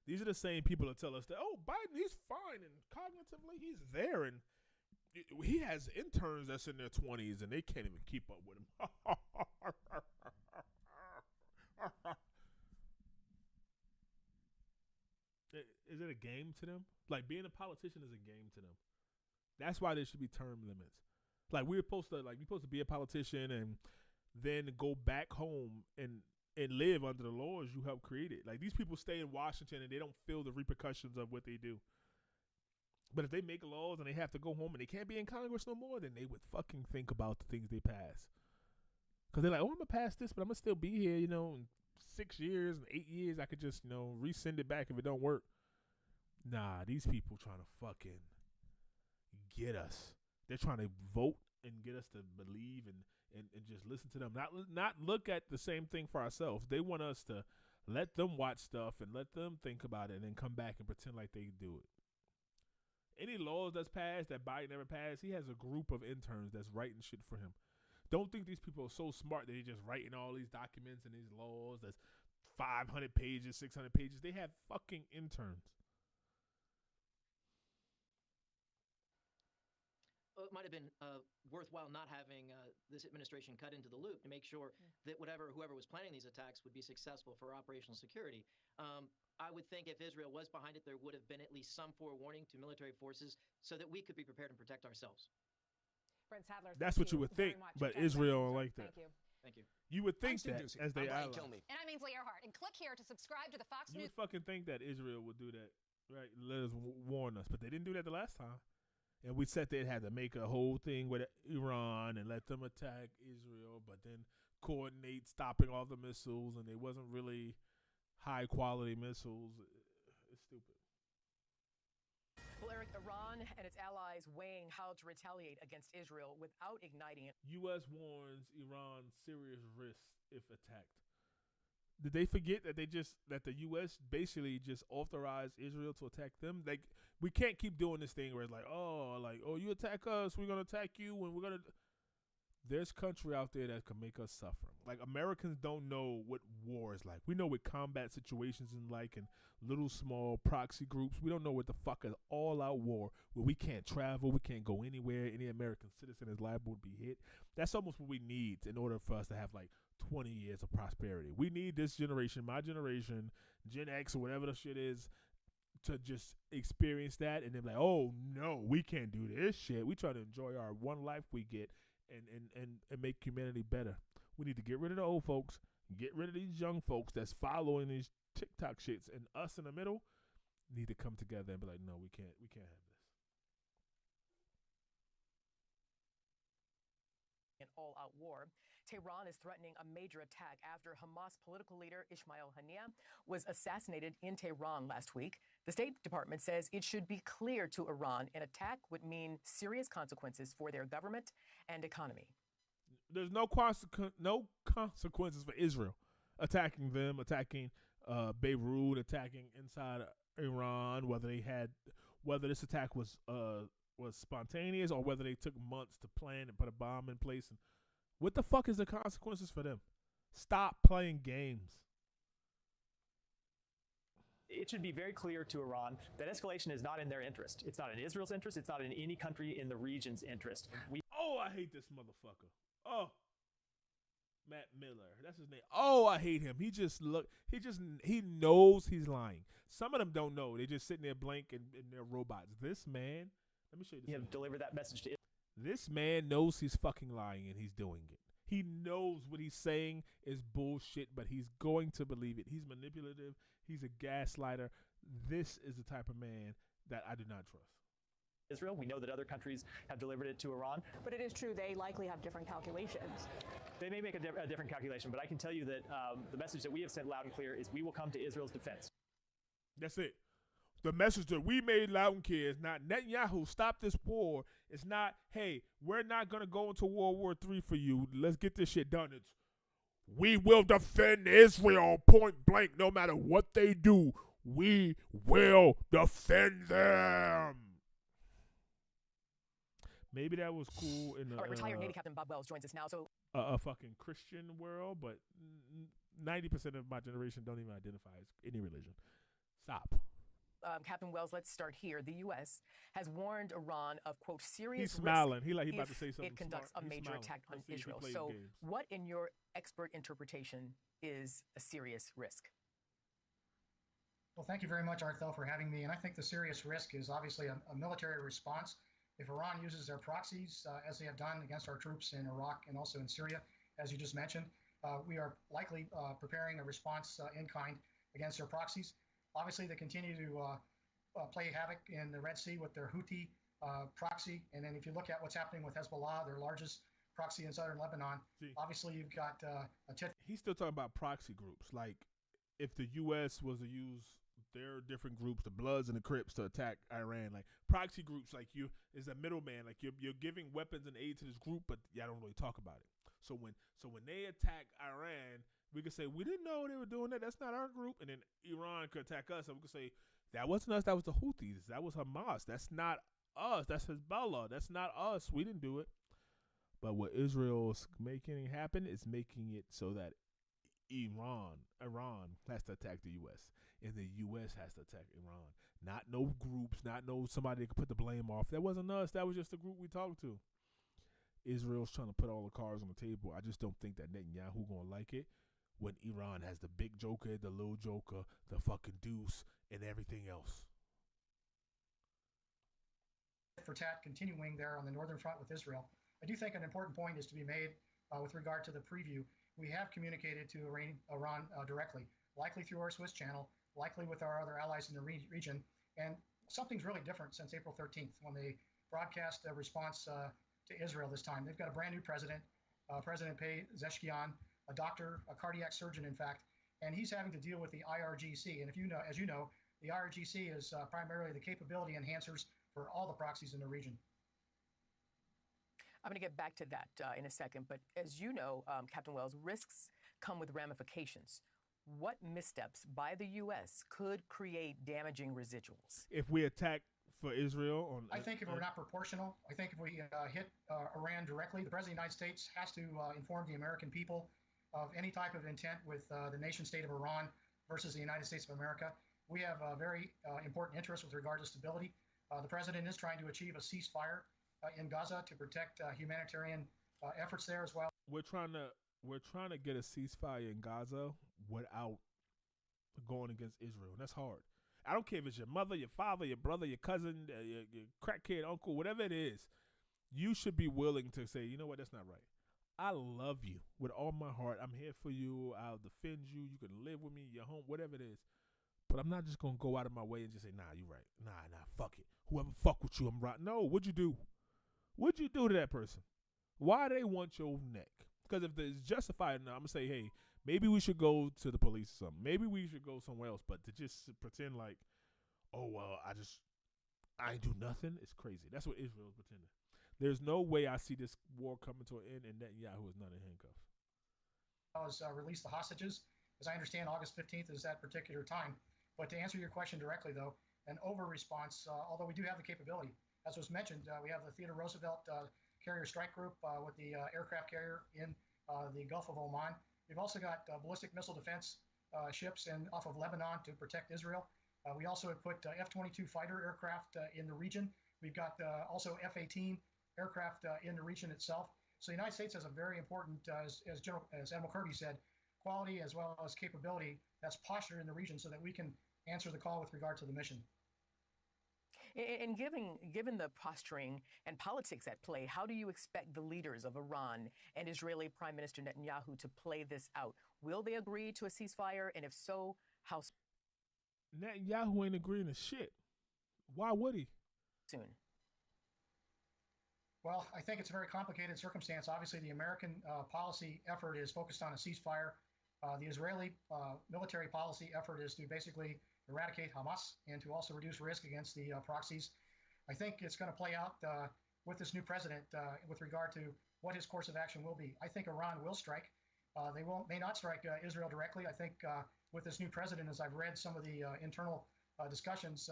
These are the same people that tell us that, oh, Biden, he's fine, and cognitively he's there, and he has interns that's in their 20s, and they can't even keep up with him. Is it a game to them? Like, being a politician is a game to them. That's why there should be term limits. Like, we're supposed to be a politician and then go back home and live under the laws you helped create it. Like, these people stay in Washington and they don't feel the repercussions of what they do. But if they make laws and they have to go home and they can't be in Congress no more, then they would fucking think about the things they pass. Because they're like, oh, I'm going to pass this, but I'm going to still be here, in 6 years and 8 years. I could just, resend it back if it don't work. Nah, these people trying to fucking get us. They're trying to vote and get us to believe and just listen to them. Not look at the same thing for ourselves. They want us to let them watch stuff and let them think about it and then come back and pretend like they do it. Any laws that's passed that Biden never passed, he has a group of interns that's writing shit for him. Don't think these people are so smart that they're just writing all these documents and these laws that's 500 pages, 600 pages. They have fucking interns. It might have been worthwhile not having this administration cut into the loop to make sure that whoever was planning these attacks would be successful for operational security. I would think if Israel was behind it, there would have been at least some forewarning to military forces so that we could be prepared and protect ourselves. Brent Sadler, that's what you would think, but Israel don't like that. Thank you. Thank you. You would think that as they ally. And I'm Ainsley Earhart. And click here to subscribe to the Fox You News. would fucking think that Israel would do that, right? Let us warn us, but they didn't do that the last time. And we said they had to make a whole thing with Iran and let them attack Israel, but then coordinate stopping all the missiles, and they wasn't really high-quality missiles. It's stupid. Well, Eric, Iran and its allies weighing how to retaliate against Israel without igniting it. U.S. warns Iran serious risks if attacked. Did they forget that that the U.S. basically just authorized Israel to attack them? Like, we can't keep doing this thing where it's like, oh, you attack us, we're gonna attack you, and we're gonna. There's country out there that can make us suffer. Like, Americans don't know what war is like. We know what combat situations is like and little small proxy groups. We don't know what the fuck is all-out war where we can't travel, we can't go anywhere. Any American citizen is liable to be hit. That's almost what we need in order for us to have 20 years of prosperity. We need this generation, my generation, Gen X or whatever the shit is, to just experience that and then be like, oh no, we can't do this shit. We try to enjoy our one life we get and make humanity better. We need to get rid of the old folks, get rid of these young folks that's following these TikTok shits, and us in the middle need to come together and be like, no, we can't have this. An all-out war. Tehran is threatening a major attack after Hamas political leader Ismail Haniyeh was assassinated in Tehran last week. The State Department says it should be clear to Iran an attack would mean serious consequences for their government and economy. There's no consequences for Israel attacking them, attacking Beirut, attacking inside Iran. Whether this attack was spontaneous or whether they took months to plan and put a bomb in place. And what the fuck is the consequences for them? Stop playing games. It should be very clear to Iran that escalation is not in their interest. It's not in Israel's interest. It's not in any country in the region's interest. I hate this motherfucker. Oh, Matt Miller. That's his name. Oh, I hate him. He knows he's lying. Some of them don't know. They're just sitting there blank and they're robots. This man, let me show you this. You have delivered that message to Israel. This man knows he's fucking lying and he's doing it. He knows what he's saying is bullshit, but he's going to believe it. He's manipulative. He's a gaslighter. This is the type of man that I do not trust. Israel. We know that other countries have delivered it to Iran. But it is true they likely have different calculations. They may make a different calculation, but I can tell you that the message that we have sent loud and clear is we will come to Israel's defense. That's it. The message that we made loud and clear is not Netanyahu, stop this war. It's not, hey, we're not going to go into World War III for you. Let's get this shit done. It's, we will defend Israel point blank no matter what they do. We will defend them. Maybe that was cool in the retired Navy Captain Bob Wells joins us now. So a fucking Christian world, but 90% of my generation don't even identify as any religion. Stop. Captain Wells, let's start here. The U.S. has warned Iran of, quote, serious He's smiling. risk He about to say something it conducts smart. a major attack on Israel. So what, in your expert interpretation, is a serious risk? Well, thank you very much, Arthel, for having me. And I think the serious risk is obviously a military response. If Iran uses their proxies, as they have done against our troops in Iraq and also in Syria, as you just mentioned, we are likely preparing a response in kind against their proxies. Obviously, they continue to play havoc in the Red Sea with their Houthi proxy. And then if you look at what's happening with Hezbollah, their largest proxy in southern Lebanon, obviously you've got He's still talking about proxy groups. Like, if the U.S. was to use their different groups, the Bloods and the Crips, to attack Iran, like proxy groups, like you is a middleman, like you're giving weapons and aid to this group, but y'all don't really talk about it. So when they attack Iran, we could say we didn't know they were doing that. That's not our group, and then Iran could attack us, and we could say that wasn't us. That was the Houthis. That was Hamas. That's not us. That's Hezbollah. That's not us. We didn't do it. But what Israel's making happen is making it so that Iran has to attack the U.S. and the U.S. has to attack Iran. Not no groups, not no somebody that could put the blame off. That wasn't us. That was just the group we talked to. Israel's trying to put all the cards on the table. I just don't think that Netanyahu gonna like it when Iran has the big joker, the little joker, the fucking deuce, and everything else. For tat continuing there on the northern front with Israel, I do think an important point is to be made with regard to the preview. We have communicated to Iran directly, likely through our Swiss channel, likely with our other allies in the region. And something's really different since April 13th when they broadcast a response to Israel this time. They've got a brand new president, President Pezeshkian, a doctor, a cardiac surgeon, in fact, and he's having to deal with the IRGC. And if you know, as you know, the IRGC is primarily the capability enhancers for all the proxies in the region. I'm going to get back to that in a second, but as you know, Captain Wells, risks come with ramifications. What missteps by the U.S. could create damaging residuals? If we attack for Israel on, I think if we're not proportional, I think if we hit Iran directly, the President of the United States has to inform the American people of any type of intent with the nation state of Iran versus the United States of America. We have a very important interest with regard to stability. The President is trying to achieve a ceasefire in Gaza to protect humanitarian efforts there as well. We're trying to get a ceasefire in Gaza without going against Israel. And that's hard. I don't care if it's your mother, your father, your brother, your cousin, your crackhead uncle, whatever it is. You should be willing to say, you know what, that's not right. I love you with all my heart. I'm here for you. I'll defend you. You can live with me, your home, whatever it is. But I'm not just going to go out of my way and just say, nah, you're right. Nah, fuck it. Whoever fuck with you, I'm right. No, what'd you do? What'd you do to that person? Why they want your neck? Because if it's justified enough, I'm going to say, hey, maybe we should go to the police or something. Maybe we should go somewhere else. But to just pretend like, oh, well, I ain't do nothing, it's crazy. That's what Israel is pretending. There's no way I see this war coming to an end and Netanyahu is not in handcuffs. Release the hostages. As I understand, August 15th is that particular time. But to answer your question directly, though, an over-response, although we do have the capability. As was mentioned, we have the Theodore Roosevelt Carrier Strike Group with the aircraft carrier in the Gulf of Oman. We've also got ballistic missile defense ships off of Lebanon to protect Israel. We also have put F-22 fighter aircraft in the region. We've got also F-18 aircraft in the region itself. So the United States has a very important, as Admiral Kirby said, quality as well as capability that's postured in the region so that we can answer the call with regard to the mission. And given the posturing and politics at play, how do you expect the leaders of Iran and Israeli Prime Minister Netanyahu to play this out? Will they agree to a ceasefire? And if so, how Netanyahu ain't agreeing to shit. Why would he? Soon. Well, I think it's a very complicated circumstance. Obviously, the American policy effort is focused on a ceasefire. The Israeli military policy effort is to basically eradicate Hamas and to also reduce risk against the proxies. I think it's going to play out with this new president with regard to what his course of action will be. I think Iran will strike. They may not strike Israel directly. I think with this new president, as I've read some of the internal discussions,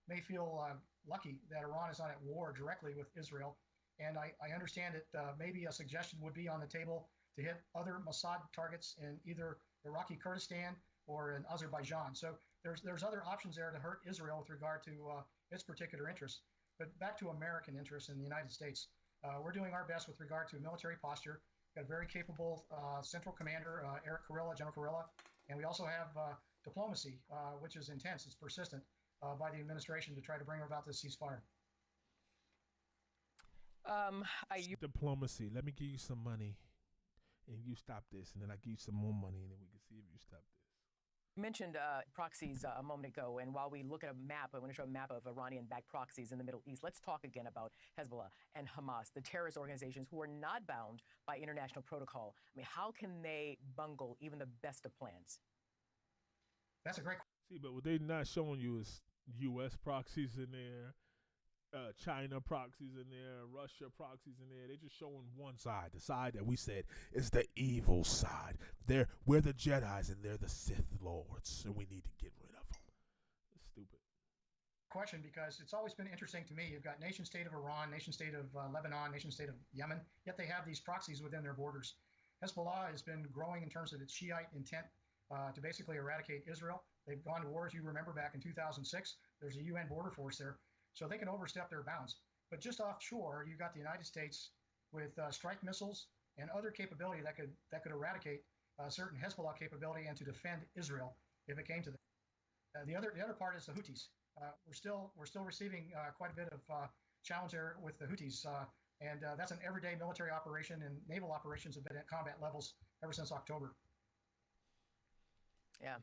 may feel lucky that Iran is not at war directly with Israel. And I understand that maybe a suggestion would be on the table to hit other Mossad targets in either Iraqi Kurdistan or in Azerbaijan. So there's other options there to hurt Israel with regard to its particular interests. But back to American interests in the United States, we're doing our best with regard to military posture. We've got a very capable Central Commander, Eric Kurilla, General Kurilla, and we also have diplomacy, which is intense, it's persistent by the administration to try to bring about this ceasefire. Diplomacy. Let me give you some money, and you stop this, and then I give you some more money, and then we can see if you stop this. You mentioned proxies a moment ago, and while we look at a map, I want to show a map of Iranian-backed proxies in the Middle East. Let's talk again about Hezbollah and Hamas, the terrorist organizations who are not bound by international protocol. I mean, how can they bungle even the best of plans? That's a great question. See, but what they're not showing you is U.S. proxies in there, China proxies in there, Russia proxies in there. They're just showing one side, the side that we said is the evil side. We're the Jedis and they're the Sith Lords, and we need to get rid of them. It's stupid. Question, because it's always been interesting to me. You've got nation state of Iran, nation state of Lebanon, nation state of Yemen, yet they have these proxies within their borders. Hezbollah has been growing in terms of its Shiite intent to basically eradicate Israel. They've gone to war, as you remember, back in 2006. There's a UN border force there. So they can overstep their bounds. But just offshore, you've got the United States with strike missiles and other capability that could eradicate certain Hezbollah capability and to defend Israel if it came to that. The other part is the Houthis. We're still receiving quite a bit of challenge there with the Houthis, and that's an everyday military operation, and naval operations have been at combat levels ever since October. Yeah,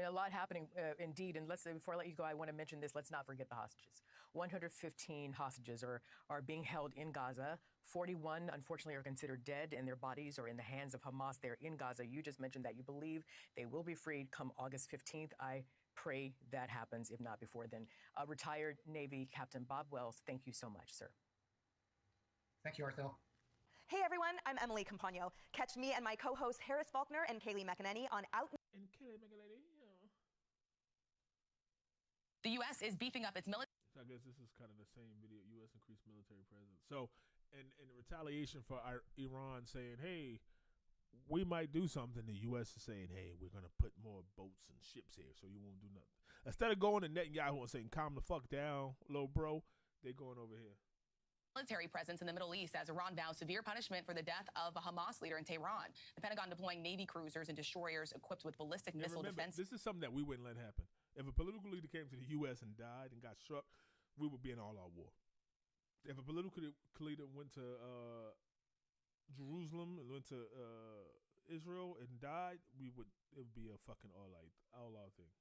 a lot happening indeed. And before I let you go, I want to mention this. Let's not forget the hostages. 115 hostages are being held in Gaza. 41, unfortunately, are considered dead, and their bodies are in the hands of Hamas. They're in Gaza. You just mentioned that you believe they will be freed come August 15th. I Pray that happens, if not before then. Retired Navy Captain Bob Wells, thank you so much, sir. Thank you, Arthel. Hey everyone, I'm Emily Campagno. Catch me and my co-hosts Harris Faulkner and Kaylee McEnany on Out. And Kaylee McEnany, The U.S. is beefing up its military. So I guess this is kind of the same video. U.S. increased military presence. So, in retaliation for Iran saying, "Hey, we might do something," the U.S. is saying, "Hey, we're gonna put more boats and ships here, so you won't do nothing." Instead of going to Netanyahu and saying, "Calm the fuck down, little bro," they're going over here. Military presence in the Middle East as Iran vows severe punishment for the death of a Hamas leader in Tehran. The Pentagon deploying Navy cruisers and destroyers equipped with ballistic missile defense. This is something that we wouldn't let happen. If a political leader came to the U.S. and died and got struck, we would be in all-out war. If a political leader went to Jerusalem and went to Israel and died, it would be a fucking all-out thing.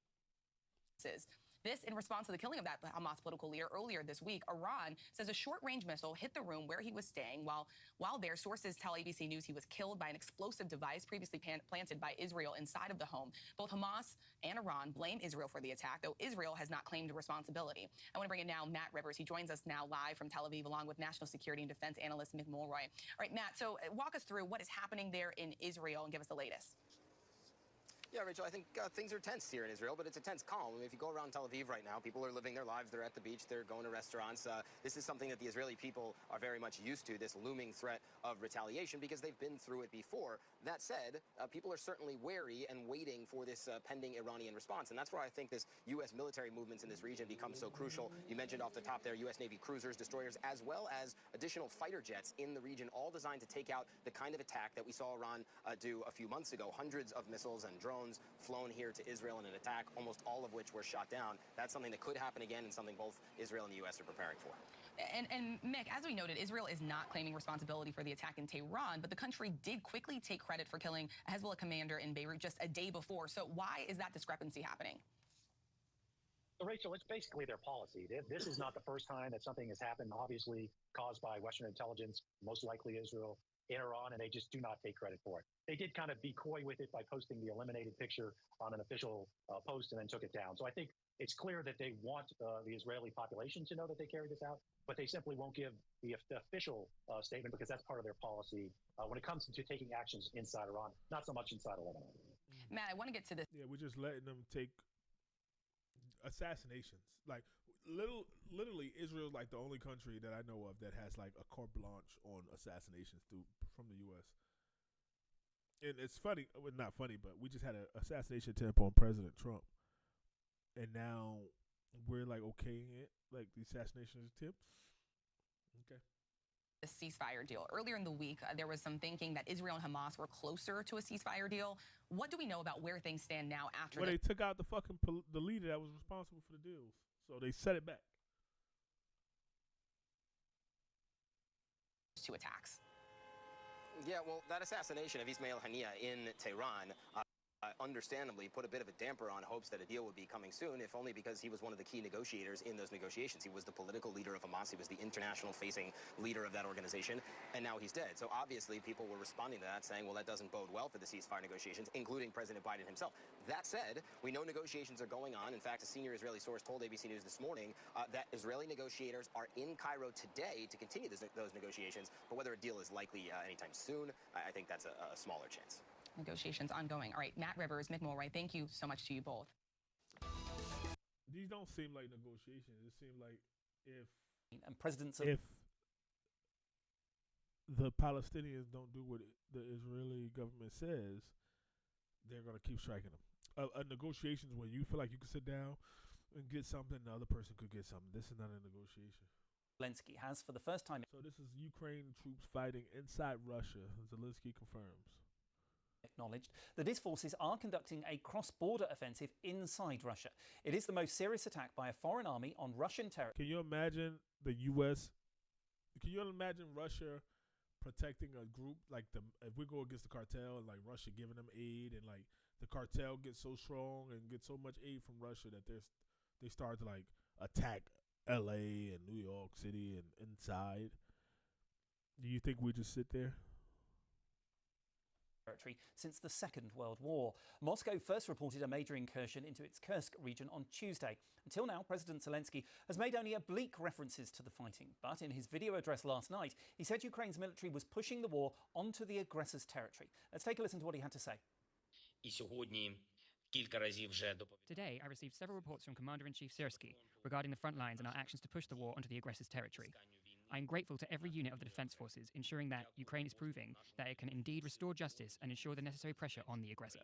This in response to the killing of that Hamas political leader earlier this week. Iran says a short-range missile hit the room where he was staying. While there, sources tell ABC News he was killed by an explosive device previously planted by Israel inside of the home. Both Hamas and Iran blame Israel for the attack, though Israel has not claimed responsibility. I want to bring in now Matt Rivers. He joins us now live from Tel Aviv along with national security and defense analyst Mick Mulroy. All right, Matt, so walk us through what is happening there in Israel and give us the latest. Yeah, Rachel, I think things are tense here in Israel, but it's a tense calm. I mean, if you go around Tel Aviv right now, people are living their lives. They're at the beach. They're going to restaurants. This is something that the Israeli people are very much used to, this looming threat of retaliation, because they've been through it before. That said, people are certainly wary and waiting for this pending Iranian response, and that's where I think this U.S. military movements in this region become so crucial. You mentioned off the top there U.S. Navy cruisers, destroyers, as well as additional fighter jets in the region, all designed to take out the kind of attack that we saw Iran do a few months ago. Hundreds of missiles and drones flown here to Israel in an attack, almost all of which were shot down. That's something that could happen again and something both Israel and the U.S. are preparing for. And Mick, as we noted, Israel is not claiming responsibility for the attack in Tehran, but the country did quickly take credit for killing a Hezbollah commander in Beirut just a day before. So why is that discrepancy happening? So, Rachel, it's basically their policy. This is not the first time that something has happened, obviously caused by Western intelligence, most likely Israel, in Iran, and they just do not take credit for it. They did kind of be coy with it by posting the eliminated picture on an official post and then took it down. So I think it's clear that they want the Israeli population to know that they carried this out, but they simply won't give the official statement because that's part of their policy when it comes to taking actions inside Iran, not so much inside Lebanon. Matt, I want to get to this. Yeah, we're just letting them take assassinations. Like, literally, Israel's like the only country that I know of that has like a carte blanche on assassinations from the U.S. And it's funny, well, not funny, but we just had an assassination attempt on President Trump, and now we're like okaying it, like the assassination attempt. Okay. The ceasefire deal. Earlier in the week, there was some thinking that Israel and Hamas were closer to a ceasefire deal. What do we know about where things stand now after? Well, they took out the fucking the leader that was responsible for the deals, so they set it back. Two attacks. Yeah, well, that assassination of Ismail Haniyeh in Tehran understandably put a bit of a damper on hopes that a deal would be coming soon, if only because he was one of the key negotiators in those negotiations. He was the political leader of Hamas. He was the international-facing leader of that organization, and now he's dead. So obviously people were responding to that, saying, well, that doesn't bode well for the ceasefire negotiations, including President Biden himself. That said, we know negotiations are going on. In fact, a senior Israeli source told ABC News this morning that Israeli negotiators are in Cairo today to continue those negotiations, but whether a deal is likely anytime soon, I think that's a smaller chance. Negotiations ongoing. All right, Matt Rivers, Mick Mulroy, thank you so much to you both. These don't seem like negotiations. It seems like if the Palestinians don't do what the Israeli government says, they're going to keep striking them. Negotiations where you feel like you can sit down and get something, the other person could get something. This is not a negotiation. Zelensky has for the first time. So this is Ukraine troops fighting inside Russia. Zelensky confirms. Acknowledged that his forces are conducting a cross-border offensive inside Russia. It is the most serious attack by a foreign army on Russian territory. Can you imagine the U.S.? Can you imagine Russia protecting a group like if we go against the cartel and like Russia giving them aid, and like the cartel gets so strong and gets so much aid from Russia that they start to like attack L.A. and New York City and inside? Do you think we just sit there? territory since the Second World War. Moscow first reported a major incursion into its Kursk region on Tuesday. Until now, President Zelensky has made only oblique references to the fighting, but in his video address last night, he said Ukraine's military was pushing the war onto the aggressor's territory. Let's take a listen to what he had to say. Today, I received several reports from Commander-in-Chief Syrskyi regarding the front lines and our actions to push the war onto the aggressor's territory. I am grateful to every unit of the defence forces, ensuring that Ukraine is proving that it can indeed restore justice and ensure the necessary pressure on the aggressor.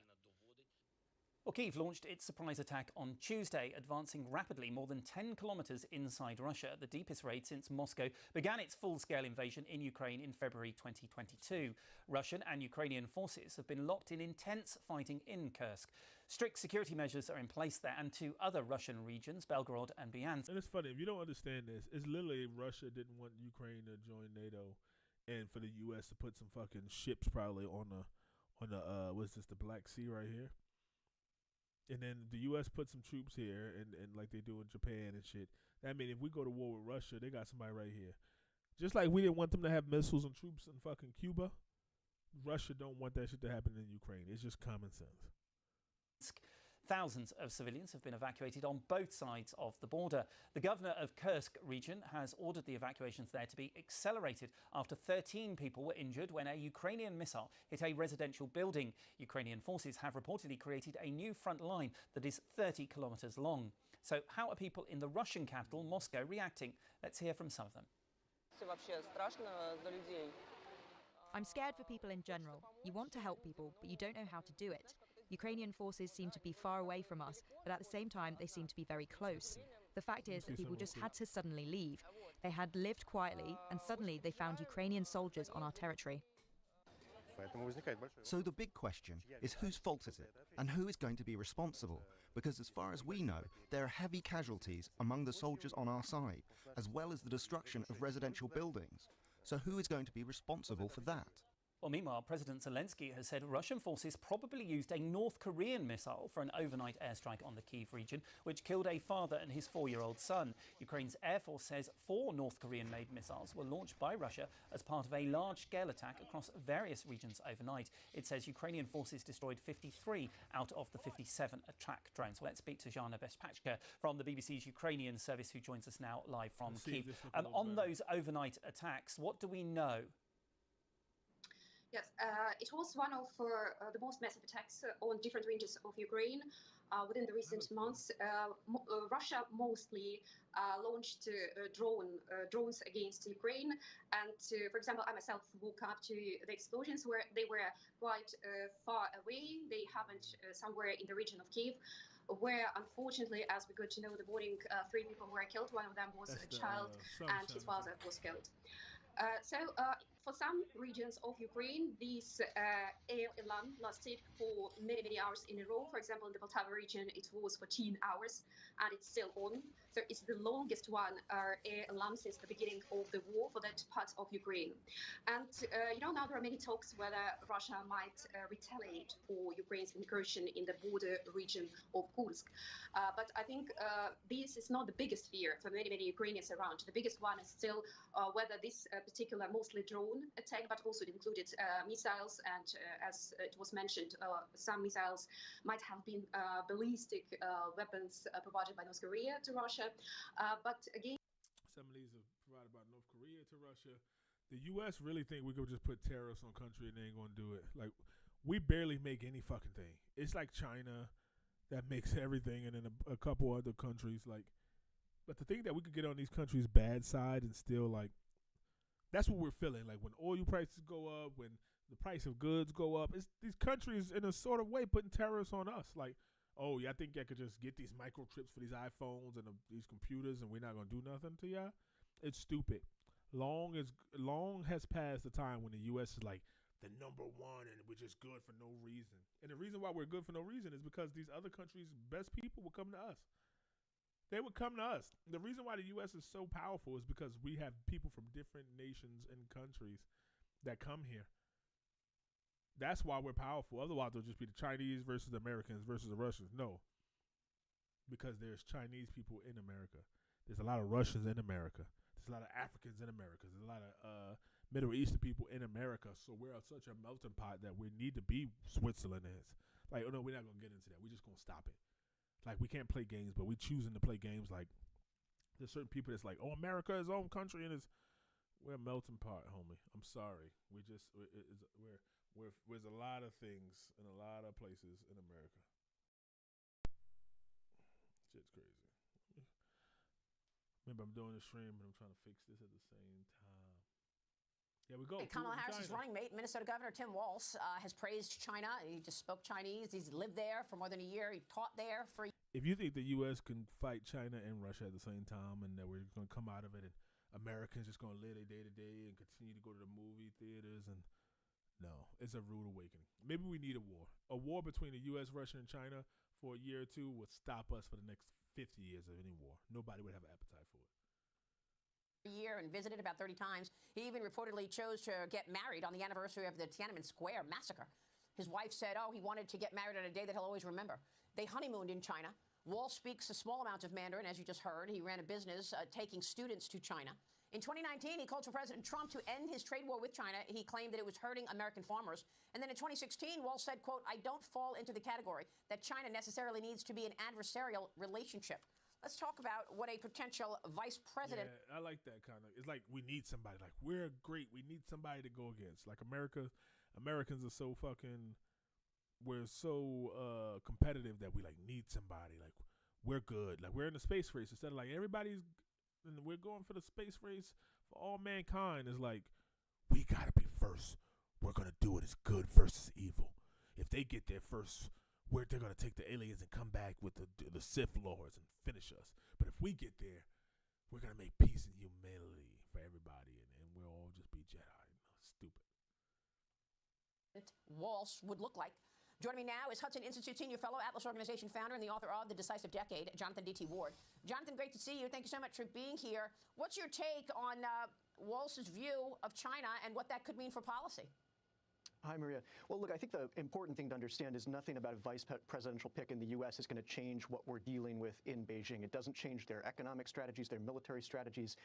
Well, Kyiv launched its surprise attack on Tuesday, advancing rapidly more than 10 kilometres inside Russia, the deepest raid since Moscow began its full-scale invasion in Ukraine in February 2022. Russian and Ukrainian forces have been locked in intense fighting in Kursk. Strict security measures are in place there and two other Russian regions, Belgorod and Bryansk. And it's funny, if you don't understand this, it's literally Russia didn't want Ukraine to join NATO and for the U.S. to put some fucking ships probably on the what's this, the Black Sea right here? And then the U.S. put some troops here and like they do in Japan and shit. That means if we go to war with Russia, they got somebody right here. Just like we didn't want them to have missiles and troops in fucking Cuba, Russia don't want that shit to happen in Ukraine. It's just common sense. Thousands of civilians have been evacuated on both sides of the border. The governor of Kursk region has ordered the evacuations there to be accelerated after 13 people were injured when a Ukrainian missile hit a residential building. Ukrainian forces have reportedly created a new front line that is 30 kilometres long. So how are people in the Russian capital, Moscow, reacting? Let's hear from some of them. I'm scared for people in general. You want to help people, but you don't know how to do it. Ukrainian forces seem to be far away from us, but at the same time, they seem to be very close. The fact is that people just had to suddenly leave. They had lived quietly, and suddenly they found Ukrainian soldiers on our territory. So the big question is whose fault is it, and who is going to be responsible? Because as far as we know, there are heavy casualties among the soldiers on our side, as well as the destruction of residential buildings. So who is going to be responsible for that? Well, meanwhile, President Zelensky has said Russian forces probably used a North Korean missile for an overnight airstrike on the Kyiv region, which killed a father and his 4-year-old son. Ukraine's Air Force says 4 North Korean-made missiles were launched by Russia as part of a large-scale attack across various regions overnight. It says Ukrainian forces destroyed 53 out of the 57 attack drones. Well, let's speak to Jana Bezpachka from the BBC's Ukrainian service, who joins us now live from Kyiv. On those overnight attacks, what do we know? Yes, it was one of the most massive attacks on different regions of Ukraine within the recent months. Russia mostly launched drones against Ukraine. And for example, I myself woke up to the explosions where they were quite far away. They happened somewhere in the region of Kyiv, where unfortunately, as we got to know the morning, 3 people were killed. One of them was a child and his father was killed. For some regions of Ukraine, this air alarm lasted for many, many hours in a row. For example, in the Poltava region, it was 14 hours, and it's still on. So it's the longest one air alarm since the beginning of the war for that part of Ukraine. And, now there are many talks whether Russia might retaliate for Ukraine's incursion in the border region of Kursk. But I think this is not the biggest fear for many, many Ukrainians around. The biggest one is still whether this particular mostly drone attack, but also it included missiles, and as it was mentioned, some missiles might have been ballistic weapons provided by North Korea to Russia. But again, some of these are provided by North Korea to Russia. The U.S. really think we could just put terrorists on country and they ain't gonna do it. Like, we barely make any fucking thing. It's like China that makes everything, and then a couple other countries. Like, but the thing that we could get on these countries' bad side and still like. That's what we're feeling. Like when oil prices go up, when the price of goods go up, it's these countries in a sort of way putting terrorists on us. Like, oh, yeah, I think I could just get these microchips for these iPhones and these computers, and we're not gonna do nothing to y'all. It's stupid. Long has passed the time when the U.S. is like the #1 and we're just good for no reason. And the reason why we're good for no reason is because these other countries' best people will come to us. They would come to us. The reason why the U.S. is so powerful is because we have people from different nations and countries that come here. That's why we're powerful. Otherwise, it'll just be the Chinese versus the Americans versus the Russians. No. Because there's Chinese people in America. There's a lot of Russians in America. There's a lot of Africans in America. There's a lot of Middle Eastern people in America. So we're such a melting pot that we need to be Switzerland is. Like, oh no, we're not gonna get into that. We're just gonna stop it. Like, we can't play games, but we choosing to play games. Like, there's certain people that's like, oh, America is own country and we're a melting pot, homie. I'm sorry. There's a lot of things in a lot of places in America. Shit's crazy. Remember, I'm doing the stream, and I'm trying to fix this at the same time. Yeah, we go. Kamala Harris's running mate, Minnesota Governor Tim Walz, has praised China. He just spoke Chinese. He's lived there for more than a year. He taught there for. If you think the U.S. can fight China and Russia at the same time, and that we're going to come out of it, and Americans just going to live their day to day and continue to go to the movie theaters, and no, it's a rude awakening. Maybe we need a war. A war between the U.S., Russia, and China for a year or two would stop us for the next 50 years of any war. Nobody would have an appetite for it. Year and visited about 30 times. He even reportedly chose to get married on the anniversary of the Tiananmen Square massacre. His wife said, he wanted to get married on a day that he'll always remember. They honeymooned in China. Walz speaks a small amount of Mandarin, as you just heard. He ran a business taking students to China. In 2019, he called for President Trump to end his trade war with China. He claimed that it was hurting American farmers. And then in 2016, Walz said, quote, I don't fall into the category that China necessarily needs to be an adversarial relationship. Let's talk about what a potential vice president. Yeah, I like that kind of. It's like we need somebody. Like, we're great. We need somebody to go against. Like, Americans are so fucking. We're so competitive that we like need somebody. Like, we're good. Like, we're in the space race instead of like everybody's. And we're going for the space race for all mankind. Is like, we gotta be first. We're gonna do it as good versus evil. If they get there first, they're going to take the aliens and come back with the Sith Lords and finish us. But if we get there, we're going to make peace and humility for everybody, and we'll all just be Jedi. Stupid. Walz would look like. Joining me now is Hudson Institute Senior Fellow, Atlas Organization founder, and the author of The Decisive Decade, Jonathan D.T. Ward. Jonathan, great to see you. Thank you so much for being here. What's your take on Walz's view of China and what that could mean for policy? Hi, Maria. Well, look, I think the important thing to understand is nothing about a vice presidential pick in the U.S. is going to change what we're dealing with in Beijing. It doesn't change their economic strategies, their military strategies,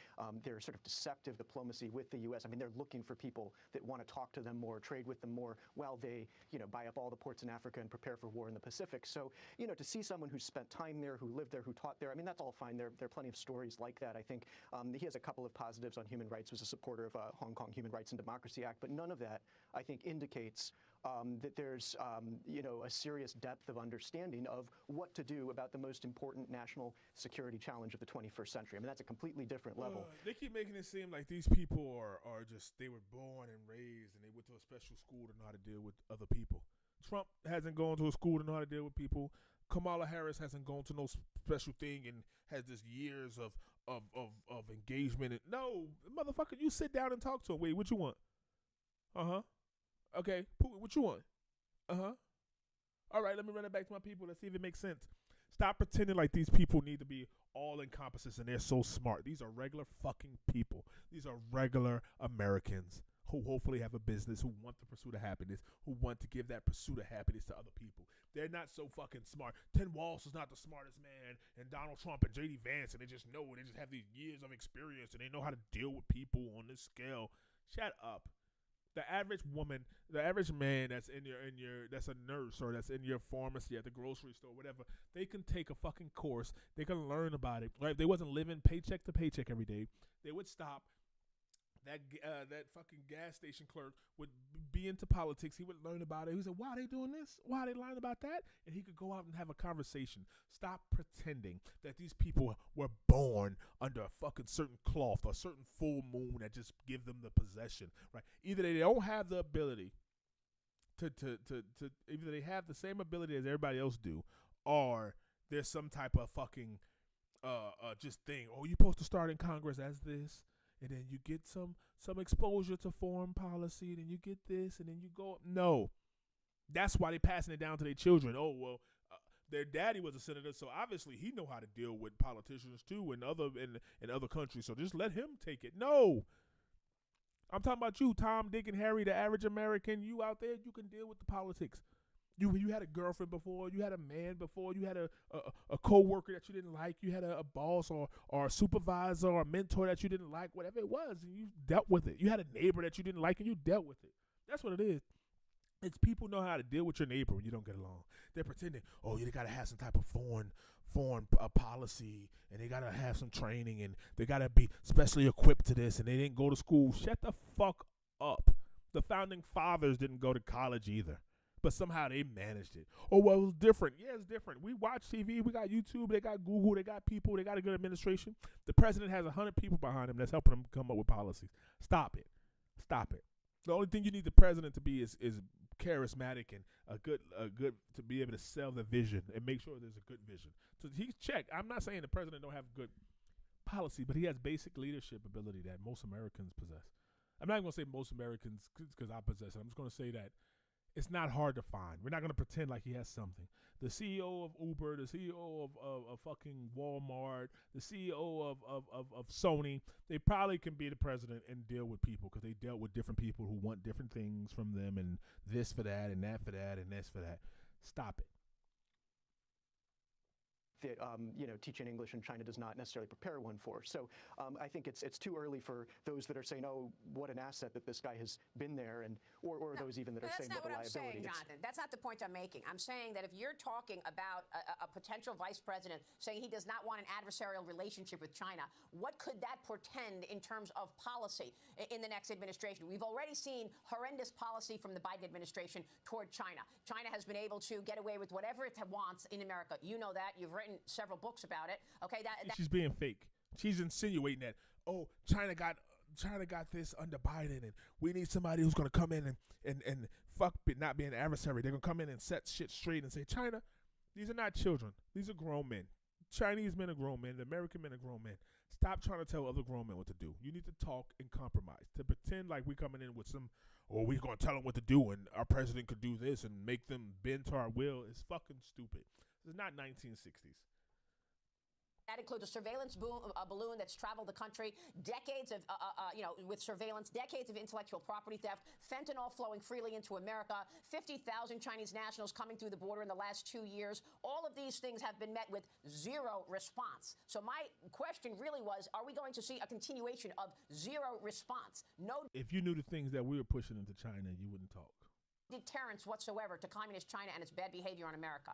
their sort of deceptive diplomacy with the U.S. I mean, they're looking for people that want to talk to them more, trade with them more, while they, buy up all the ports in Africa and prepare for war in the Pacific. So, to see someone who's spent time there, who lived there, who taught there, I mean, that's all fine. There are plenty of stories like that. I think he has a couple of positives on human rights, was a supporter of Hong Kong Human Rights and Democracy Act, but none of that, I think, indicates that there's, a serious depth of understanding of what to do about the most important national security challenge of the 21st century. I mean, that's a completely different level. They keep making it seem like these people are just, they were born and raised and they went to a special school to know how to deal with other people. Trump hasn't gone to a school to know how to deal with people. Kamala Harris hasn't gone to no special thing and has this years of engagement. And, no, motherfucker, you sit down and talk to him. Wait, what you want? Uh-huh. Okay, what you want? Uh-huh. All right, let me run it back to my people. Let's see if it makes sense. Stop pretending like these people need to be all-encompassing and they're so smart. These are regular fucking people. These are regular Americans who hopefully have a business, who want the pursuit of happiness, who want to give that pursuit of happiness to other people. They're not so fucking smart. Tim Walz is not the smartest man, and Donald Trump and J.D. Vance, and they just have these years of experience, and they know how to deal with people on this scale. Shut up. The average woman, the average man that's that's a nurse or that's in your pharmacy at the grocery store, whatever, they can take a fucking course. They can learn about it. Right? If they wasn't living paycheck to paycheck every day, they would stop. That fucking gas station clerk would be into politics. He would learn about it. He would say, why are they doing this? Why are they lying about that? And he could go out and have a conversation. Stop pretending that these people were born under a fucking certain cloth or a certain full moon that just give them the possession, right? Either they don't have the ability to either they have the same ability as everybody else do, or there's some type of fucking just thing. Oh, you're supposed to start in Congress as this. And then you get some exposure to foreign policy, and then you get this, and then you go. No, that's why they're passing it down to their children. Oh, well, their daddy was a senator, so obviously he know how to deal with politicians too in other countries. So just let him take it. No, I'm talking about you, Tom, Dick, and Harry, the average American. You out there, you can deal with the politics. You had a girlfriend before. You had a man before. You had a coworker that you didn't like. You had a boss or a supervisor or a mentor that you didn't like, whatever it was, and you dealt with it. You had a neighbor that you didn't like, and you dealt with it. That's what it is. It's people know how to deal with your neighbor when you don't get along. They're pretending, oh, you got to have some type of foreign policy, and they got to have some training, and they got to be specially equipped to this, and they didn't go to school. Shut the fuck up. The founding fathers didn't go to college either, but somehow they managed it. Oh, well, it was different. Yeah, it's different. We watch TV. We got YouTube. They got Google. They got people. They got a good administration. The president has 100 people behind him that's helping him come up with policies. Stop it. Stop it. The only thing you need the president to be is charismatic and a good to be able to sell the vision and make sure there's a good vision. So he's checked. I'm not saying the president don't have good policy, but he has basic leadership ability that most Americans possess. I'm not even going to say most Americans because I possess it. I'm just going to say that it's not hard to find. We're not going to pretend like he has something. The CEO of Uber, the CEO of fucking Walmart, the CEO of Sony, they probably can be the president and deal with people because they dealt with different people who want different things from them and this for that and that for that and this for that. Stop it. That teaching English in China does not necessarily prepare one for. So I think it's too early for those that are saying, oh, what an asset that this guy has been there, and or no, those even that are saying what a liability. That's not what I'm saying, Jonathan. That's not the point I'm making. I'm saying that if you're talking about a potential vice president saying he does not want an adversarial relationship with China, what could that portend in terms of policy in the next administration? We've already seen horrendous policy from the Biden administration toward China. China has been able to get away with whatever it wants in America. You know that. You've written several books about it. Okay, she's being fake. She's insinuating that, oh, China got this under Biden, and we need somebody who's going to come in and fuck not being an adversary. They're going to come in and set shit straight and say, China, these are not children. These are grown men. Chinese men are grown men. American men are grown men. Stop trying to tell other grown men what to do. You need to talk and compromise. To pretend like we're coming in with some, or we're going to tell them what to do, and our president could do this and make them bend to our will is fucking stupid. This is not 1960s. That includes a surveillance balloon that's traveled the country, decades of, with surveillance, decades of intellectual property theft, fentanyl flowing freely into America, 50,000 Chinese nationals coming through the border in the last 2 years. All of these things have been met with zero response. So my question really was, are we going to see a continuation of zero response? No. If you knew the things that we were pushing into China, you wouldn't talk. Deterrence whatsoever to communist China and its bad behavior on America.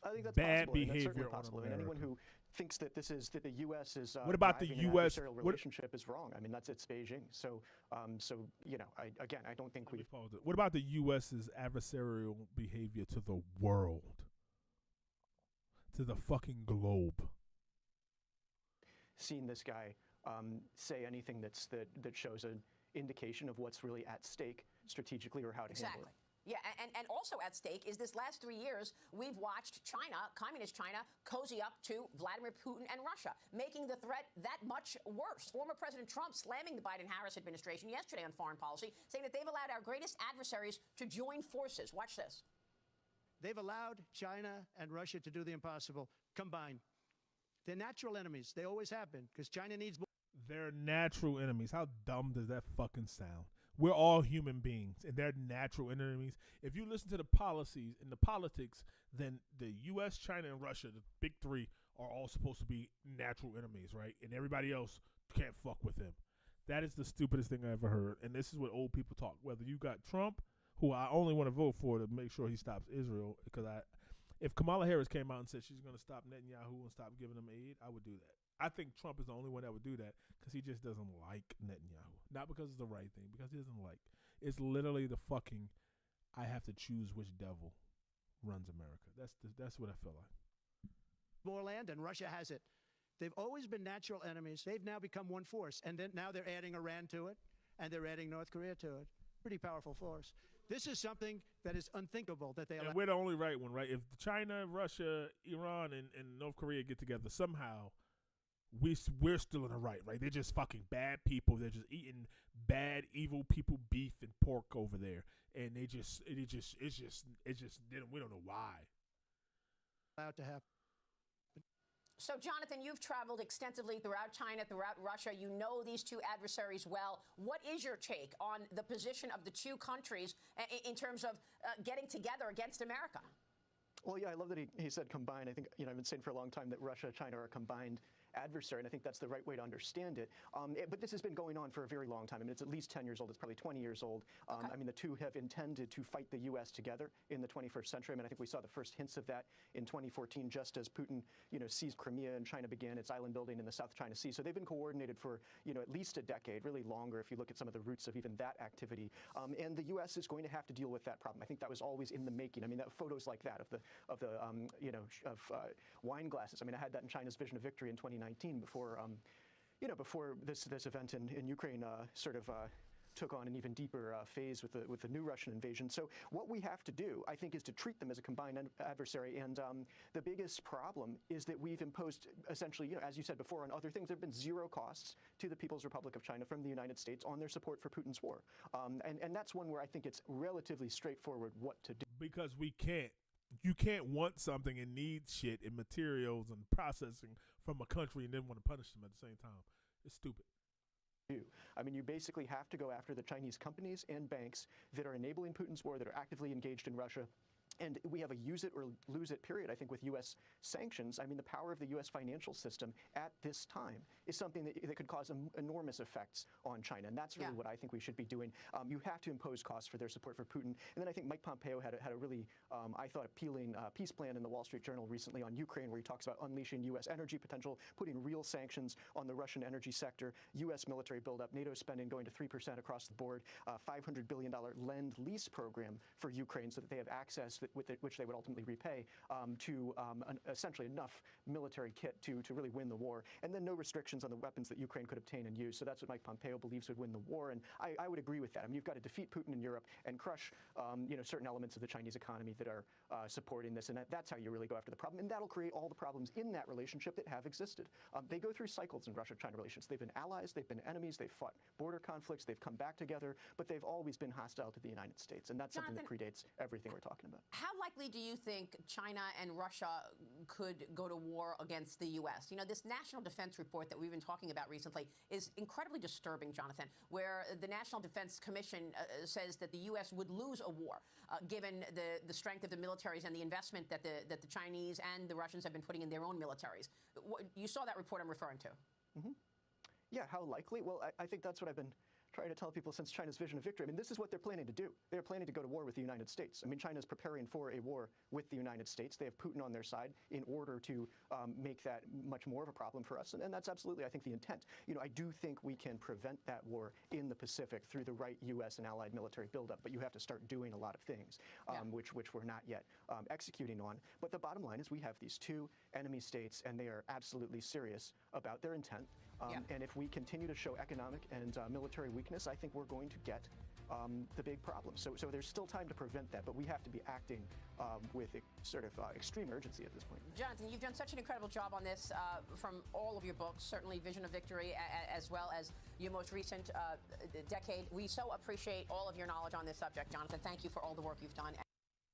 I think that's bad possible. behavior That's certainly on possible. America. And anyone who thinks that that the U.S. is what about the U.S. relationship is wrong. I mean, it's Beijing. So I don't think we. What about the U.S.'s adversarial behavior to the world, to the fucking globe? Seen this guy say anything that shows an indication of what's really at stake strategically or how to handle it. Yeah, and also at stake is this last 3 years, we've watched China, communist China, cozy up to Vladimir Putin and Russia, making the threat that much worse. Former President Trump slamming the Biden-Harris administration yesterday on foreign policy, saying that they've allowed our greatest adversaries to join forces. Watch this. They've allowed China and Russia to do the impossible combined. They're natural enemies. They always have been, because China needs... They're natural enemies. How dumb does that fucking sound? We're all human beings, and they're natural enemies. If you listen to the policies and the politics, then the U.S., China, and Russia, the big three, are all supposed to be natural enemies, right? And everybody else can't fuck with them. That is the stupidest thing I ever heard, and this is what old people talk. Whether you got Trump, who I only want to vote for to make sure he stops Israel, because if Kamala Harris came out and said she's going to stop Netanyahu and stop giving him aid, I would do that. I think Trump is the only one that would do that because he just doesn't like Netanyahu. Not because it's the right thing, because he doesn't like. It's literally the fucking, I have to choose which devil runs America. That's what I feel like. More land, and Russia has it. They've always been natural enemies. They've now become one force, and then now they're adding Iran to it, and they're adding North Korea to it. Pretty powerful force. This is something that is unthinkable that they allow. And we're the only right one, right? If China, Russia, Iran, and North Korea get together somehow, we're still in the right? They're just fucking bad people. They're just eating bad, evil people beef and pork over there, and it's just we don't know why. Allowed to happen. So, Jonathan, you've traveled extensively throughout China, throughout Russia. You know these two adversaries well. What is your take on the position of the two countries in terms of getting together against America? Well, yeah, I love that he said combined. I think, I've been saying for a long time that Russia and China are a combined adversary, and I think that's the right way to understand it. But this has been going on for a very long time. I mean, it's at least 10 years old. It's probably 20 years old. I mean, the two have intended to fight the U.S. together in the 21st century. I mean, I think we saw the first hints of that in 2014, just as Putin, seized Crimea and China began its island building in the South China Sea. So they've been coordinated for, at least a decade, really longer if you look at some of the roots of even that activity. And the U.S. is going to have to deal with that problem. I think that was always in the making. I mean, photos like that of the wine glasses. I mean, I had that in China's Vision of Victory in 2019 before this event in Ukraine took on an even deeper phase with the new Russian invasion. So what we have to do, I think, is to treat them as a combined adversary. And the biggest problem is that we've imposed, essentially, as you said before, on other things, there have been zero costs to the People's Republic of China from the United States on their support for Putin's war. And that's one where I think it's relatively straightforward what to do. Because you can't want something and need shit and materials and processing from a country and then want to punish them at the same time. It's stupid. I mean, you basically have to go after the Chinese companies and banks that are enabling Putin's war, that are actively engaged in Russia. And we have a use it or lose it period, I think, with U.S. sanctions. I mean, the power of the U.S. financial system at this time is something that could cause enormous effects on China. And that's really what I think we should be doing. You have to impose costs for their support for Putin. And then I think Mike Pompeo had a really, I thought, appealing peace plan in the Wall Street Journal recently on Ukraine, where he talks about unleashing U.S. energy potential, putting real sanctions on the Russian energy sector, U.S. military buildup, NATO spending going to 3% across the board, $500 billion lend-lease program for Ukraine so that they have access which they would ultimately repay to essentially enough military kit to really win the war, and then no restrictions on the weapons that Ukraine could obtain and use. So that's what Mike Pompeo believes would win the war, and I would agree with that. I mean, you've got to defeat Putin in Europe and crush certain elements of the Chinese economy that are supporting this, and that's how you really go after the problem, and that'll create all the problems in that relationship that have existed. They go through cycles in Russia-China relations. They've been allies, they've been enemies, they've fought border conflicts, they've come back together, but they've always been hostile to the United States, and that's something that predates everything we're talking about. How likely do you think China and Russia could go to war against the U.S.? This National Defense Report that we've been talking about recently is incredibly disturbing, Jonathan, where the National Defense Commission says that the U.S. would lose a war, given the strength of the militaries and the investment that the Chinese and the Russians have been putting in their own militaries. You saw that report I'm referring to. Mm-hmm. Yeah, how likely? Well, I think that's what I've been trying to tell people since China's Vision of Victory. I mean, this is what they're planning to do. They're planning to go to war with the United States. I mean, China's preparing for a war with the United States. They have Putin on their side in order to make that much more of a problem for us. And that's absolutely, I think, the intent. I do think we can prevent that war in the Pacific through the right U.S. and allied military buildup, but you have to start doing a lot of things, which we're not yet executing on. But the bottom line is we have these two enemy states, and they are absolutely serious about their intent. And if we continue to show economic and military weakness, I think we're going to get the big problem. So there's still time to prevent that, but we have to be acting with extreme urgency at this point. Jonathan, you've done such an incredible job on this from all of your books, certainly Vision of Victory, as well as your most recent decade. We so appreciate all of your knowledge on this subject, Jonathan. Thank you for all the work you've done.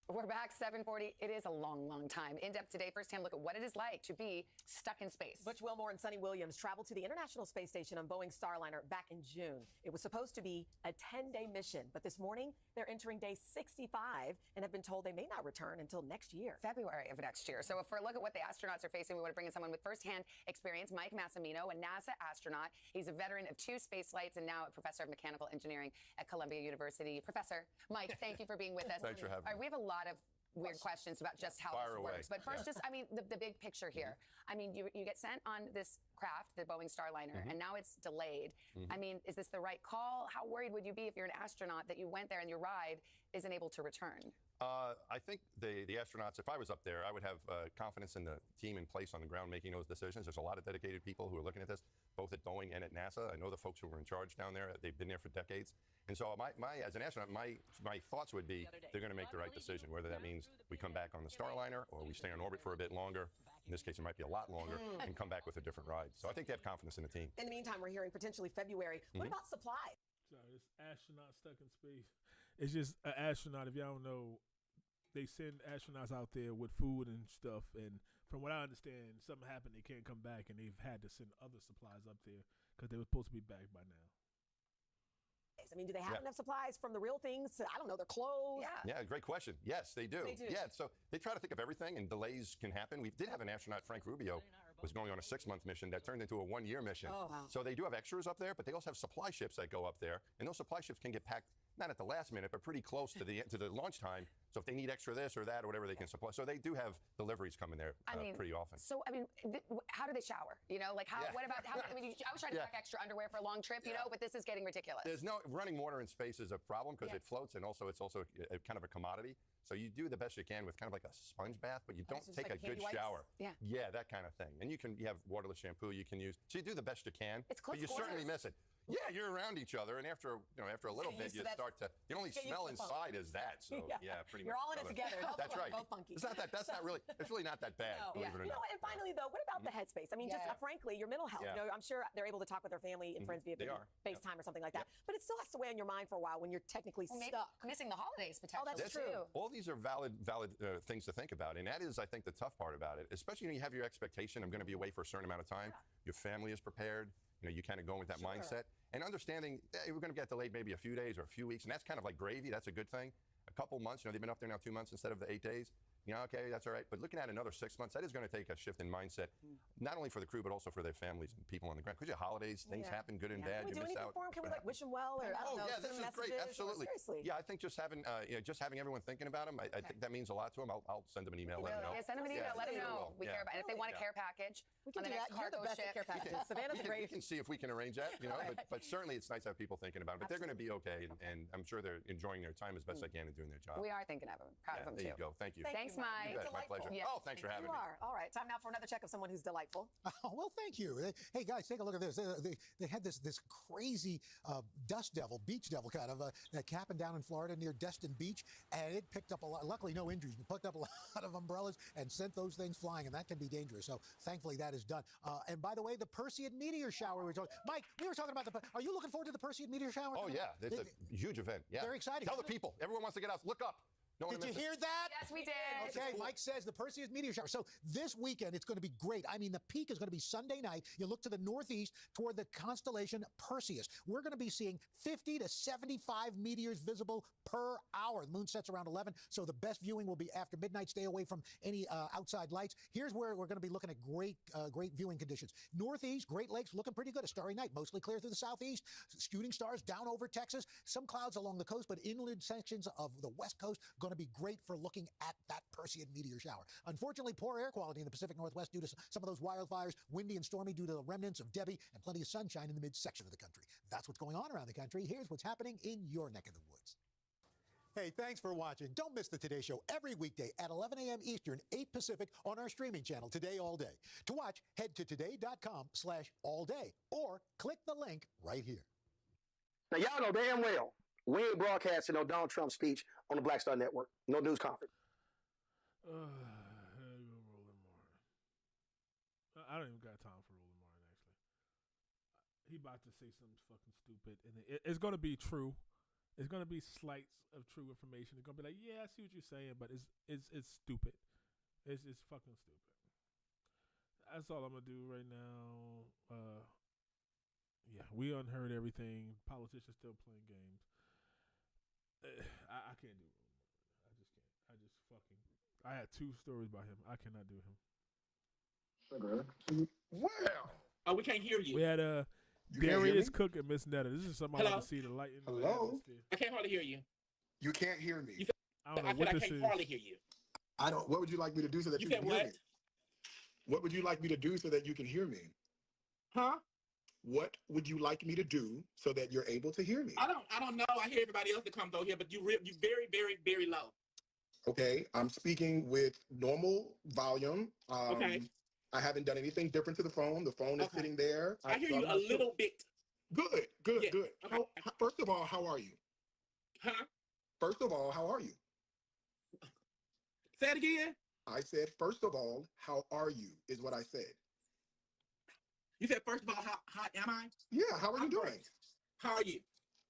We're back, 7:40. It is a long, long time. In depth today, firsthand look at what it is like to be stuck in space. Butch Wilmore and Sonny Williams traveled to the International Space Station on Boeing Starliner back in June. It was supposed to be a 10-day mission, but this morning they're entering day 65 and have been told they may not return until next year. February of next year. So for a look at what the astronauts are facing, we want to bring in someone with firsthand experience, Mike Massimino, a NASA astronaut. He's a veteran of 2 space flights and now a professor of mechanical engineering at Columbia University. Professor Mike, thank you for being with us. Thanks for having me. We have a lot of weird questions about just how this works. But first, just, the big picture here. I mean, you get sent on this craft, the Boeing Starliner, and now it's delayed. I mean, is this the right call? How worried would you be if you're an astronaut that you went there and your ride isn't able to return? I think the astronauts, if I was up there, I would have confidence in the team in place on the ground making those decisions. There's a lot of dedicated people who are looking at this, both at Boeing and at NASA. I know the folks who were in charge down there. They've been there for decades. And so as an astronaut, my thoughts would be they're going to make the right decision, whether that means we come back on the Starliner or we stay on orbit for a bit longer. In this case, it might be a lot longer, and come back with a different ride. So I think they have confidence in the team. In the meantime, we're hearing potentially February. What about supply? Sorry, this astronaut stuck in space. It's just an astronaut. If y'all don't know, they send astronauts out there with food and stuff and from what I understand, something happened. They can't come back, and they've had to send other supplies up there because they were supposed to be back by now. I mean, do they have enough supplies from the real things? I don't know, their clothes. Yeah, great question. Yes, they do. They do. Yeah, so they try to think of everything, and delays can happen. We did have an astronaut, Frank Rubio, was going on a 6-month mission that turned into a 1-year mission. Oh, wow. So they do have extras up there, but they also have supply ships that go up there, and those supply ships can get packed not at the last minute, but pretty close to the launch time. So if they need extra this or that or whatever, they can supply. So they do have deliveries coming there pretty often. So I mean, how do they shower? You know, like how? What about how? I mean, I was trying to pack extra underwear for a long trip, you know, but this is getting ridiculous. There's no running water in space is a problem because it floats, and also it's also kind of a commodity. So you do the best you can with kind of like a sponge bath, but you don't take a good shower. Yeah, that kind of thing. And you have waterless shampoo you can use. So you do the best you can, but you certainly miss it. Yeah, you're around each other, and after a little bit, you start to. The only smell inside is that. So yeah, pretty much. You're all in it together. That's right. Both funky. It's not that. That's not really. It's really not that bad. No. Believe it or not. And finally, though, what about the headspace? I mean, just frankly, your mental health. You know, I'm sure they're able to talk with their family and friends via FaceTime or something like that. But it still has to weigh on your mind for a while when you're technically stuck. Missing the holidays potentially. Oh, that's true. All these are valid things to think about, and that is, I think, the tough part about it. Especially when you have your expectation, I'm going to be away for a certain amount of time. Your family is prepared. You kind of go with that mindset. And understanding we're going to get delayed maybe a few days or a few weeks, and that's kind of like gravy. That's a good thing. A couple months, they've been up there now 2 months instead of the 8 days. Okay, that's all right. But looking at another 6 months, that is going to take a shift in mindset, not only for the crew, but also for their families and people on the ground. Because holidays, things happen, good and bad. Can we you do miss anything out. for them? Can we wish them well? Or, I don't know, this is great. Absolutely. Seriously. Yeah, I think just having everyone thinking about them, I think that means a lot to them. I'll send them an email, let them know. Yeah, send them an email, let them know. We care about it. If they want a care package, we can do that. You're the best at care packages. Savannah's great. We can see if we can arrange that, but certainly it's nice to have people thinking about it. But they're going to be okay, and I'm sure they're enjoying their time as best they can and doing their job. We are thinking of them. Proud of them, too. There you go. Thank you. Thanks, Mike. My pleasure. Oh, thanks for having me. You are. All right. Time now for another check of someone who's delightful. Oh, well, thank you. Hey, guys, take a look at this. They had this crazy dust devil, beach devil kind of that happened down in Florida near Destin Beach, and it picked up a lot. Luckily, no injuries, but picked up a lot of umbrellas and sent those things flying, and that can be dangerous. So thankfully, that is done. And by the way, the Perseid meteor shower we were talking. Mike, we were talking about Are you looking forward to the Perseid meteor shower? Oh yeah, it's a huge event. Yeah, very exciting. Tell the people. Everyone wants to get out. Look up. Did you hear that? Yes, we did. Okay, Mike says the Perseid meteor shower. So this weekend, it's going to be great. I mean, the peak is going to be Sunday night. You look to the northeast toward the constellation Perseus. We're going to be seeing 50 to 75 meteors visible per hour. The moon sets around 11, so the best viewing will be after midnight. Stay away from any outside lights. Here's where we're going to be looking at great viewing conditions. Northeast, Great Lakes, looking pretty good. A starry night, mostly clear through the southeast. Shooting stars down over Texas. Some clouds along the coast, but inland sections of the west coast going to be great for looking at that Perseid meteor shower. Unfortunately, poor air quality in the Pacific Northwest due to some of those wildfires, windy and stormy due to the remnants of Debbie, and plenty of sunshine in the midsection of the country. That's what's going on around the country. Here's what's happening in your neck of the woods. Hey, thanks for watching. Don't miss the Today Show every weekday at 11 a.m. Eastern, 8 Pacific on our streaming channel, Today All Day. To watch, head to today.com/allday or click the link right here. Now, y'all know damn well we ain't broadcasting no Donald Trump speech on the Black Star Network. No news conference. I don't even got time for Roland Martin, actually. He about to say something fucking stupid, and it's going to be true. It's going to be slights of true information. It's going to be like, yeah, I see what you're saying, but it's stupid. It's fucking stupid. That's all I'm going to do right now. Yeah, we unheard everything. Politicians still playing games. I can't do it. I had 2 stories about him. I cannot do him. Well, we can't hear you. We had Darius Cook and Miss Netta. This is something I want to see the light in the atmosphere. I can't hardly hear you. You can't hear me. I don't know what this is. I can't hardly hear you. I don't. What would you like me to do so that you can hear me? What would you like me to do so that you can hear me? Huh? What would you like me to do so that you're able to hear me? I don't know. I hear everybody else that comes over here, but you very, very, very low. Okay, I'm speaking with normal volume. Okay. I haven't done anything different to the phone. The phone is sitting there. I hear you a little bit. Good. Yeah. Good. Okay. First of all, how are you? Huh? First of all, how are you? Say it again. I said, first of all, how are you? Is what I said. You said, first of all, how am I? Yeah, how are you doing? Great. How are you?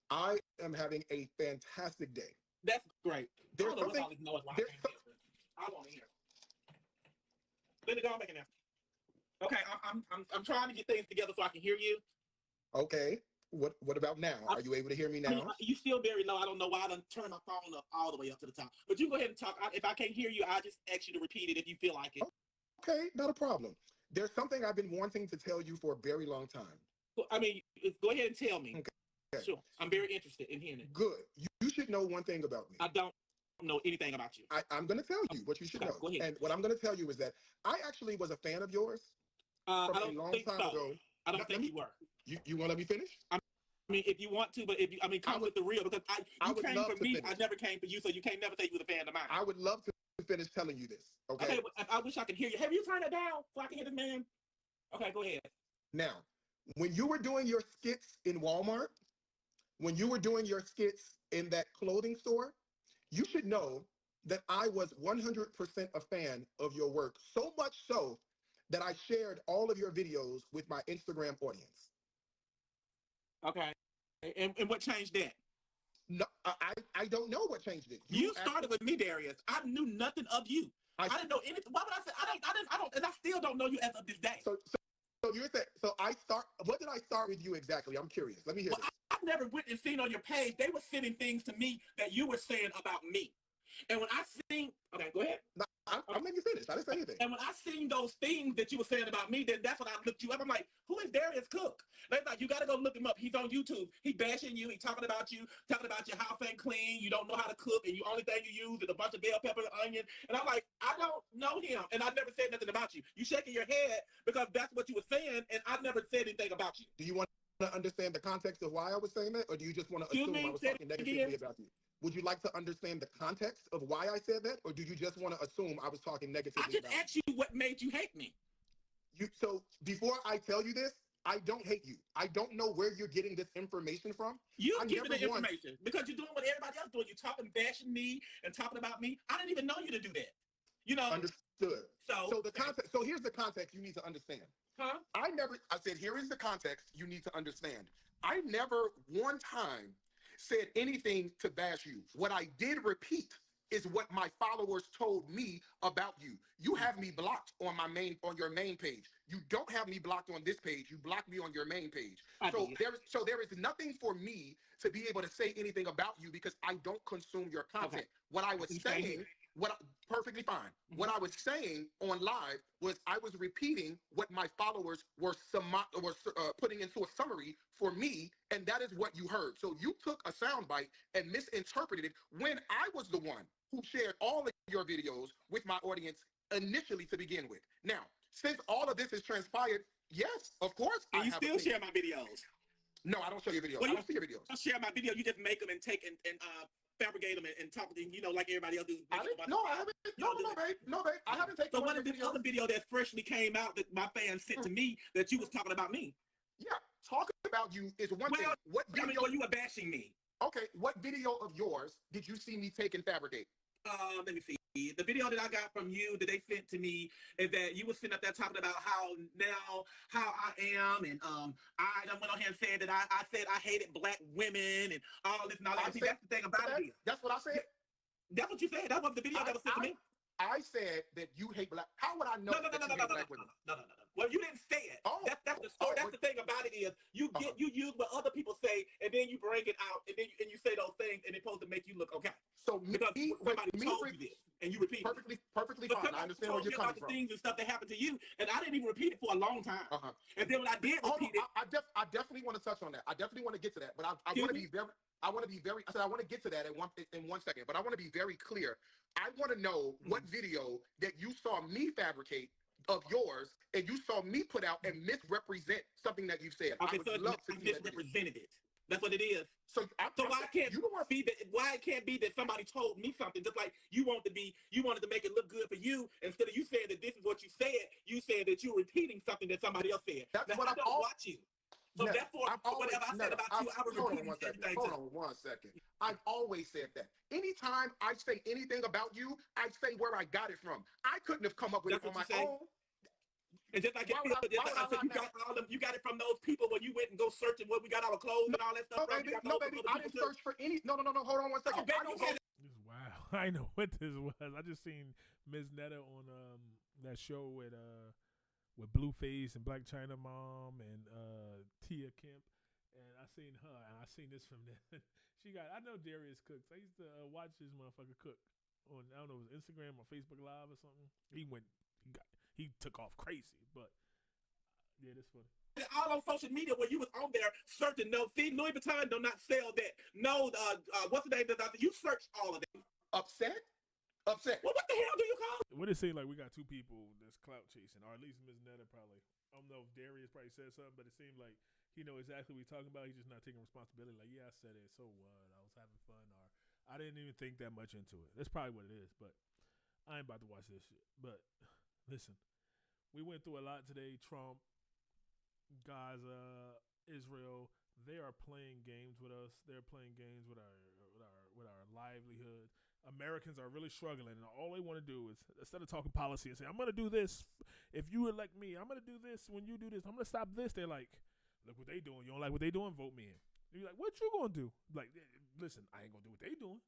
I am having a fantastic day. That's great. There's I don't know something. what all this noise why I can't hear. I want to hear. Let me go and make an announcement. Okay, I'm trying to get things together so I can hear you. Okay. What about now? Are you able to hear me now? I mean, you still very low. I don't know why I done turned my phone up all the way up to the top. But you go ahead and talk. If I can't hear you, I just ask you to repeat it if you feel like it. Okay, not a problem. There's something I've been wanting to tell you for a very long time. I mean, go ahead and tell me. Okay. Sure. I'm very interested in hearing it. Good. You should know one thing about me. I don't know anything about you. I'm going to tell you what you should know. Go ahead. And what I'm going to tell you is that I actually was a fan of yours from I don't a long think time so. ago. I don't think you were. You want to let me finish? I mean, if you want to, but come with the real, because you came for me. I never came for you, so you can't never say you was a fan of mine. I would love to finish telling you this. Okay. I wish I could hear you. Have you turned it down so I can hear this man? Okay, go ahead. Now, when you were doing your skits in Walmart, when you were doing your skits in that clothing store, you should know that I was 100% a fan of your work, so much so that I shared all of your videos with my Instagram audience. Okay. And what changed that? No, I don't know what changed it. You started with me, Darius. I knew nothing of you. I didn't know anything. Why would I say I don't, and I still don't know you as of this day. So you're saying, what did I start with you exactly? I'm curious. Let me hear this. I never went and seen on your page. They were sending things to me that you were saying about me. And when I seen, okay, go ahead. No, I'm letting you finish. I didn't say anything. And when I seen those things that you were saying about me, then that's when I looked you up. I'm like, who is Darius Cook? They're like, you got to go look him up. He's on YouTube. He bashing you. He talking about you, talking about your house ain't clean. You don't know how to cook, and the only thing you use is a bunch of bell pepper and onion. And I'm like, I don't know him, and I never said nothing about you. You shaking your head because that's what you were saying, and I never said anything about you. Do you want to understand the context of why I was saying that, or do you just want to assume I was talking negatively about you? Would you like to understand the context of why I said that, or do you just want to assume I was talking negatively about you? I just asked you what made you hate me. So before I tell you this, I don't hate you. I don't know where you're getting this information from. You giving the information because you're doing what everybody else doing. You're talking, bashing me and talking about me. I didn't even know you to do that. You know. Understood. So the context. So here's the context you need to understand. Huh? I said, here is the context you need to understand. I never one time said anything to bash you. What I did repeat is what my followers told me about you. You have me blocked on your main page. You don't have me blocked on this page. You blocked me on your main page. So there is nothing for me to be able to say anything about you because I don't consume your content. Okay. What I was saying, perfectly fine. Mm-hmm. What I was saying on live was I was repeating what my followers were putting into a summary for me, and that is what you heard. So you took a soundbite and misinterpreted it when I was the one who shared all of your videos with my audience initially to begin with. Now, since all of this has transpired, yes, of course. And you still share my videos. No, I don't show your videos. Well, I don't see your videos. I share my video. You just make them and take and fabricate them and talk to them, like everybody else do. I haven't. No, babe. I haven't taken. So what is this other video that freshly came out that my fans sent to me that you was talking about me? Yeah, talking about you is one thing. What video? You were bashing me. Okay, what video of yours did you see me take and fabricate? Let me see. The video that I got from you that they sent to me is that you were sitting up there talking about how I am, and I done went on here and said that I said I hated black women and all this and all that. See, that's the thing about it. That's what I said. That's what you said. That was the video that was sent to me. I said that you hate black. How would I know that you hate black women? No. Well, you didn't say it. Oh, that's the story. That's the thing about it is you use what other people say, and then you bring it out, and then you say those things, and it's supposed to make you look okay. So because somebody told you this, and you repeat perfectly fine. I understand where you're coming from. The things and stuff that happened to you, and I didn't even repeat it for a long time. And then when I did repeat it, I definitely want to touch on that. I definitely want to get to that, but I want to be very. I want to get to that in 1 second, but I want to be very clear. I want to know what video that you saw me fabricate of yours, and you saw me put out and misrepresent something that you said. Okay, I would love to see misrepresented it. That's what it is. So why can't why it can't be that somebody told me something? Just like you wanted to make it look good for you, instead of you saying that this is what you said that you're repeating something that somebody else said. That's what I don't watch you. So therefore, whatever I said about you, I would repeat everything. Hold on 1 second. I've always said that. Anytime I say anything about you, I say where I got it from. I couldn't have come up with it on my own. And just like you got it from those people when you went and go searching where we got our clothes and all that stuff. No, baby, I didn't search for any. No. Hold on 1 second. Wow, I know what this was. I just seen Ms. Netta on that show with Blueface and Black China Mom and Tia Kemp, and I seen her, and I seen this from there. I know Darius cooks. I used to watch this motherfucker cook on, I don't know, it was Instagram or Facebook Live or something. He took off crazy, but yeah, that's funny. All on social media where you was on there searching. No, see, Louis Vuitton do not sell that. No, what's the name? You search all of that. Upset. Well, what the hell do you call it? What it seems like we got two people that's clout chasing, or at least Ms. Netta probably. I don't know if Darius probably said something, but it seemed like he know exactly what he's talking about. He's just not taking responsibility. Like, yeah, I said it. So what? I was having fun, or I didn't even think that much into it. That's probably what it is, but I ain't about to watch this shit. But listen, we went through a lot today. Trump, Gaza, Israel. They are playing games with us. They're playing games with our livelihood. Americans are really struggling, and all they want to do is, instead of talking policy and say, I'm going to do this if you elect me, I'm going to do this when you do this, I'm going to stop this, they're like, look what they doing. You don't like what they doing? Vote me in. And you're like, what you going to do? Like, listen, I ain't going to do what they doing.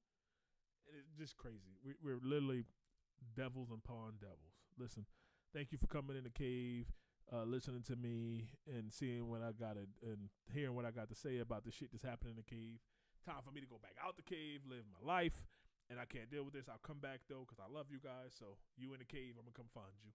And it's just crazy. We're literally devils and pawn devils. Listen, thank you for coming in the cave, listening to me and seeing what I got and hearing what I got to say about the shit that's happening in the cave. Time for me to go back out the cave, live my life. And I can't deal with this. I'll come back, though, because I love you guys. So you in the cave, I'm going to come find you.